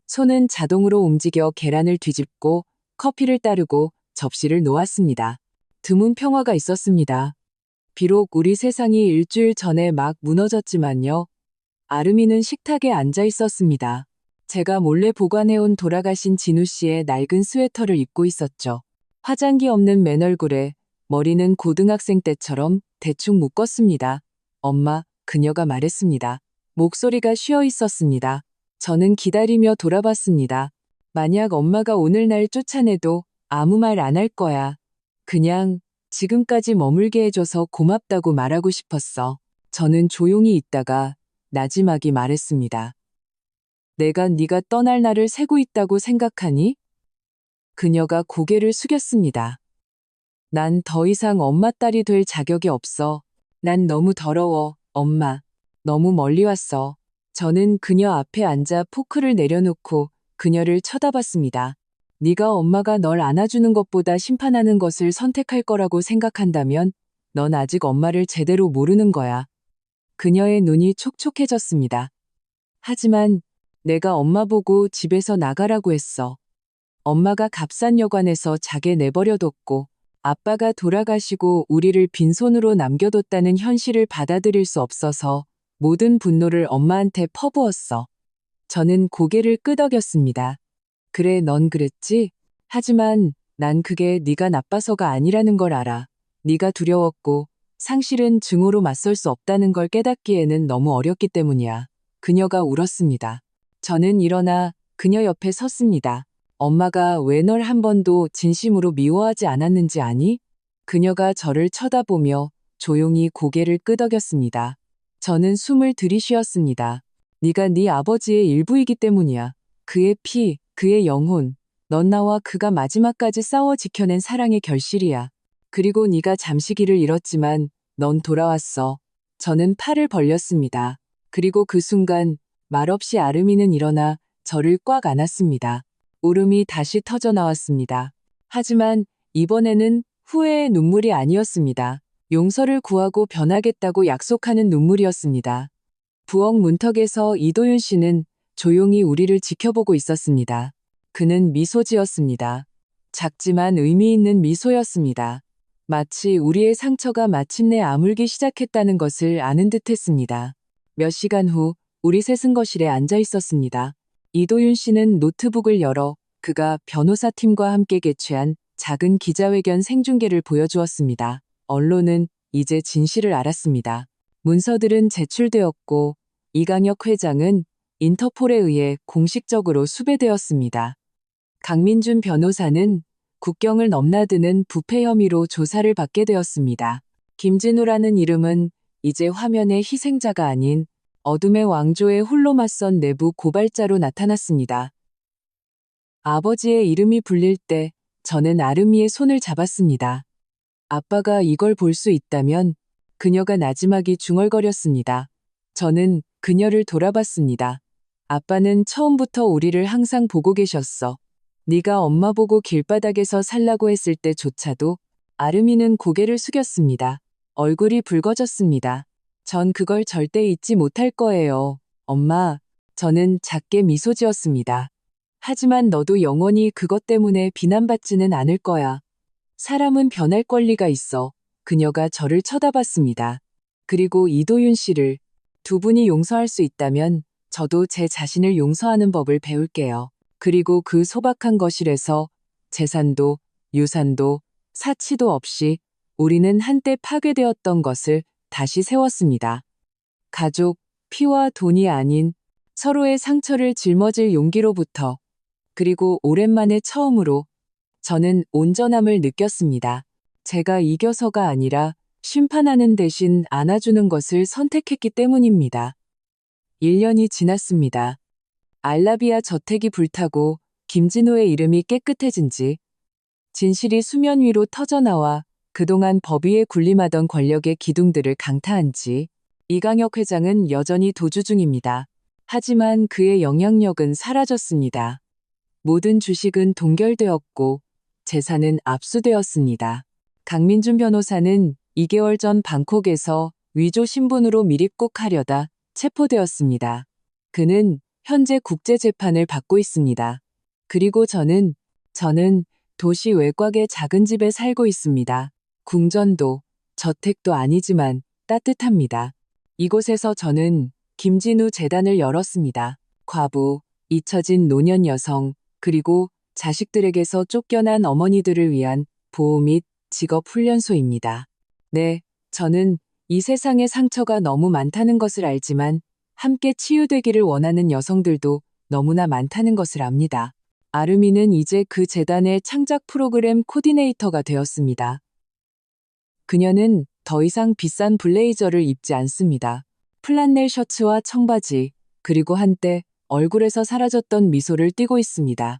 Speaker 1: 손은 자동으로 움직여 계란을 뒤집고 커피를 따르고 접시를 놓았습니다. 드문 평화가 있었습니다. 비록 우리 세상이 일주일 전에 막 무너졌지만요. 아름이는 식탁에 앉아 있었습니다. 제가 몰래 보관해온 돌아가신 진우 씨의 낡은 스웨터를 입고 있었죠. 화장기 없는 맨얼굴에 머리는 고등학생 때처럼 대충 묶었습니다. 엄마, 그녀가 말했습니다. 목소리가 쉬어 있었습니다. 저는 기다리며 돌아봤습니다. 만약 엄마가 오늘 날 쫓아내도 아무 말 안 할 거야. 그냥 지금까지 머물게 해줘서 고맙다고 말하고 싶었어. 저는 조용히 있다가 나지막이 말했습니다. 내가 네가 떠날 날을 세고 있다고 생각하니? 그녀가 고개를 숙였습니다. 난 더 이상 엄마 딸이 될 자격이 없어. 난 너무 더러워, 엄마. 너무 멀리 왔어. 저는 그녀 앞에 앉아 포크를 내려놓고 그녀를 쳐다봤습니다. 네가 엄마가 널 안아주는 것보다 심판하는 것을 선택할 거라고 생각한다면 넌 아직 엄마를 제대로 모르는 거야. 그녀의 눈이 촉촉해졌습니다. 하지만 내가 엄마 보고 집에서 나가라고 했어. 엄마가 값싼 여관에서 자게 내버려뒀고 아빠가 돌아가시고 우리를 빈손으로 남겨뒀다는 현실을 받아들일 수 없어서 모든 분노를 엄마한테 퍼부었어. 저는 고개를 끄덕였습니다. 그래, 넌 그랬지? 하지만 난 그게 네가 나빠서가 아니라는 걸 알아. 네가 두려웠고 상실은 증오로 맞설 수 없다는 걸 깨닫기에는 너무 어렸기 때문이야. 그녀가 울었습니다. 저는 일어나 그녀 옆에 섰습니다. 엄마가 왜 널 한 번도 진심으로 미워하지 않았는지 아니? 그녀가 저를 쳐다보며 조용히 고개를 끄덕였습니다. 저는 숨을 들이쉬었습니다. 네가 네 아버지의 일부이기 때문이야. 그의 피, 그의 영혼. 넌 나와 그가 마지막까지 싸워 지켜낸 사랑의 결실이야. 그리고 네가 잠시 길을 잃었지만 넌 돌아왔어. 저는 팔을 벌렸습니다. 그리고 그 순간 말없이 아름이는 일어나 저를 꽉 안았습니다. 울음이 다시 터져 나왔습니다. 하지만 이번에는 후회의 눈물이 아니었습니다. 용서를 구하고 변하겠다고 약속하는 눈물이었습니다. 부엌 문턱에서 이도윤 씨는 조용히 우리를 지켜보고 있었습니다. 그는 미소 지었습니다. 작지만 의미 있는 미소였습니다. 마치 우리의 상처가 마침내 아물기 시작했다는 것을 아는 듯했습니다. 몇 시간 후 우리 셋은 거실에 앉아 있었습니다. 이도윤 씨는 노트북을 열어 그가 변호사 팀과 함께 개최한 작은 기자회견 생중계를 보여주었습니다. 언론은 이제 진실을 알았습니다. 문서들은 제출되었고 이강혁 회장은 인터폴에 의해 공식적으로 수배되었습니다. 강민준 변호사는 국경을 넘나드는 부패 혐의로 조사를 받게 되었습니다. 김진우라는 이름은 이제 화면의 희생자가 아닌 어둠의 왕조에 홀로 맞선 내부 고발자로 나타났습니다. 아버지의 이름이 불릴 때 저는 아름이의 손을 잡았습니다. 아빠가 이걸 볼 수 있다면 그녀가 나지막이 중얼거렸습니다. 저는 그녀를 돌아봤습니다. 아빠는 처음부터 우리를 항상 보고 계셨어. 네가 엄마 보고 길바닥에서 살라고 했을 때조차도 아름이는 고개를 숙였습니다. 얼굴이 붉어졌습니다. 전 그걸 절대 잊지 못할 거예요. 엄마, 저는 작게 미소 지었습니다. 하지만 너도 영원히 그것 때문에 비난받지는 않을 거야. 사람은 변할 권리가 있어. 그녀가 저를 쳐다봤습니다. 그리고 이도윤 씨를 두 분이 용서할 수 있다면 저도 제 자신을 용서하는 법을 배울게요. 그리고 그 소박한 거실에서 재산도 유산도 사치도 없이 우리는 한때 파괴되었던 것을 다시 세웠습니다. 가족, 피와 돈이 아닌 서로의 상처를 짊어질 용기로부터 그리고 오랜만에 처음으로 저는 온전함을 느꼈습니다. 제가 이겨서가 아니라 심판하는 대신 안아주는 것을 선택했기 때문입니다. 1년이 지났습니다. 알라비아 저택이 불타고 김진호의 이름이 깨끗해진 지 진실이 수면 위로 터져나와 그동안 법 위에 군림하던 권력의 기둥들을 강타한 지 이강혁 회장은 여전히 도주 중입니다. 하지만 그의 영향력은 사라졌습니다. 모든 주식은 동결되었고 재산은 압수되었습니다. 강민준 변호사는 2개월 전 방콕에서 위조 신분으로 밀입국하려다 체포되었습니다. 그는 현재 국제재판을 받고 있습니다. 그리고 저는 도시 외곽의 작은 집에 살고 있습니다. 궁전도 저택도 아니지만 따뜻합니다. 이곳에서 저는 김진우 재단을 열었습니다. 과부, 잊혀진 노년 여성, 그리고 자식들에게서 쫓겨난 어머니들을 위한 보호 및 직업 훈련소입니다. 네, 저는 이 세상에 상처가 너무 많다는 것을 알지만 함께 치유되기를 원하는 여성들도 너무나 많다는 것을 압니다. 아르미는 이제 그 재단의 창작 프로그램 코디네이터가 되었습니다. 그녀는 더 이상 비싼 블레이저를 입지 않습니다. 플란넬 셔츠와 청바지, 그리고 한때 얼굴에서 사라졌던 미소를 띠고 있습니다.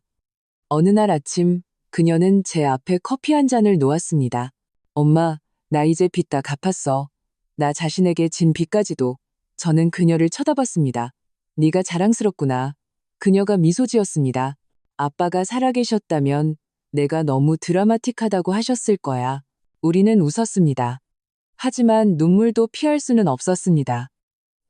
Speaker 1: 어느 날 아침, 그녀는 제 앞에 커피 한 잔을 놓았습니다. 엄마, 나 이제 빚 다 갚았어. 나 자신에게 진 빚까지도. 저는 그녀를 쳐다봤습니다. 네가 자랑스럽구나. 그녀가 미소 지었습니다. 아빠가 살아계셨다면 내가 너무 드라마틱하다고 하셨을 거야. 우리는 웃었습니다. 하지만 눈물도 피할 수는 없었습니다.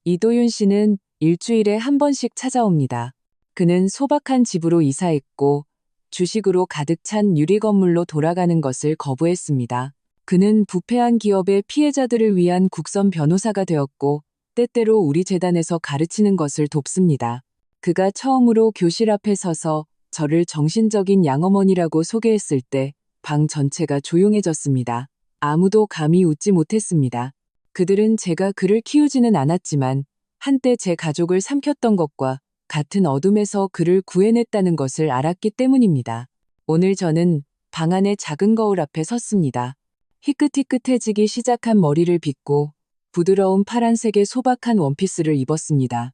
Speaker 1: 이도윤 씨는 일주일에 한 번씩 찾아옵니다. 그는 소박한 집으로 이사했고 주식으로 가득 찬 유리 건물로 돌아가는 것을 거부했습니다. 그는 부패한 기업의 피해자들을 위한 국선 변호사가 되었고 때때로 우리 재단에서 가르치는 것을 돕습니다. 그가 처음으로 교실 앞에 서서 저를 정신적인 양어머니라고 소개했을 때 방 전체가 조용해졌습니다. 아무도 감히 웃지 못했습니다. 그들은 제가 그를 키우지는 않았지만 한때 제 가족을 삼켰던 것과 같은 어둠에서 그를 구해냈다는 것을 알았기 때문입니다. 오늘 저는 방 안의 작은 거울 앞에 섰습니다. 희끗희끗해지기 시작한 머리를 빗고 부드러운 파란색의 소박한 원피스를 입었습니다.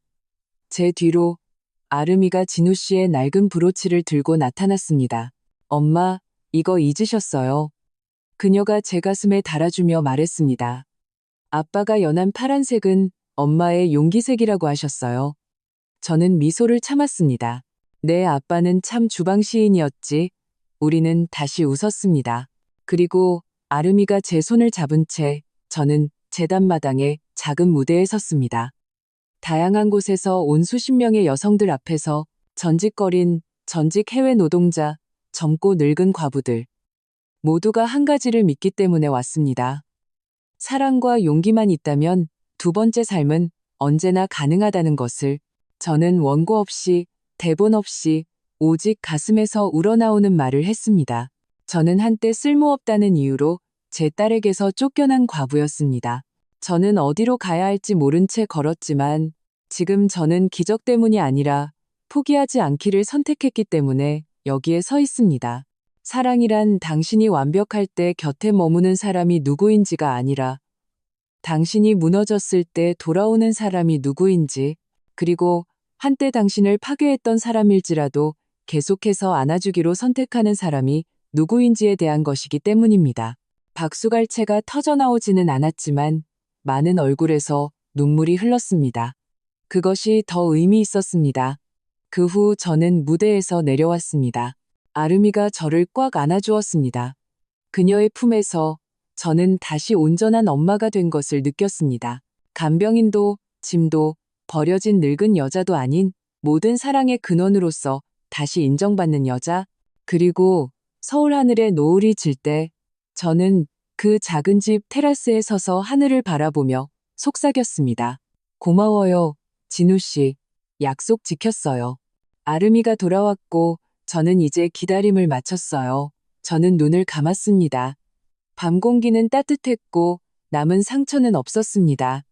Speaker 1: 제 뒤로 아름이가 진우 씨의 낡은 브로치를 들고 나타났습니다. 엄마, 이거 잊으셨어요. 그녀가 제 가슴에 달아주며 말했습니다. 아빠가 연한 파란색은 엄마의 용기색이라고 하셨어요. 저는 미소를 참았습니다. 내 아빠는 참 주방 시인이었지. 우리는 다시 웃었습니다. 그리고 아름이가 제 손을 잡은 채 저는 재단 마당의 작은 무대에 섰습니다. 다양한 곳에서 온 수십 명의 여성들 앞에서 전직거린 전직 해외 노동자, 젊고 늙은 과부들. 모두가 한 가지를 믿기 때문에 왔습니다. 사랑과 용기만 있다면 두 번째 삶은 언제나 가능하다는 것을. 저는 원고 없이, 대본 없이, 오직 가슴에서 우러나오는 말을 했습니다. 저는 한때 쓸모없다는 이유로 제 딸에게서 쫓겨난 과부였습니다. 저는 어디로 가야 할지 모른 채 걸었지만 지금 저는 기적 때문이 아니라 포기하지 않기를 선택했기 때문에 여기에 서 있습니다. 사랑이란 당신이 완벽할 때 곁에 머무는 사람이 누구인지가 아니라 당신이 무너졌을 때 돌아오는 사람이 누구인지, 그리고 한때 당신을 파괴했던 사람일지라도 계속해서 안아주기로 선택하는 사람이 누구인지에 대한 것이기 때문입니다. 박수갈채가 터져나오지는 않았지만 많은 얼굴에서 눈물이 흘렀습니다. 그것이 더 의미 있었습니다. 그 후 저는 무대에서 내려왔습니다. 아름이가 저를 꽉 안아주었습니다. 그녀의 품에서 저는 다시 온전한 엄마가 된 것을 느꼈습니다. 간병인도 짐도 버려진 늙은 여자도 아닌 모든 사랑의 근원으로서 다시 인정받는 여자. 그리고 서울 하늘에 노을이 질 때 저는 그 작은 집 테라스에 서서 하늘을 바라보며 속삭였습니다. 고마워요, 진우 씨. 약속 지켰어요. 아름이가 돌아왔고 저는 이제 기다림을 마쳤어요. 저는 눈을 감았습니다. 밤 공기는 따뜻했고 남은 상처는 없었습니다.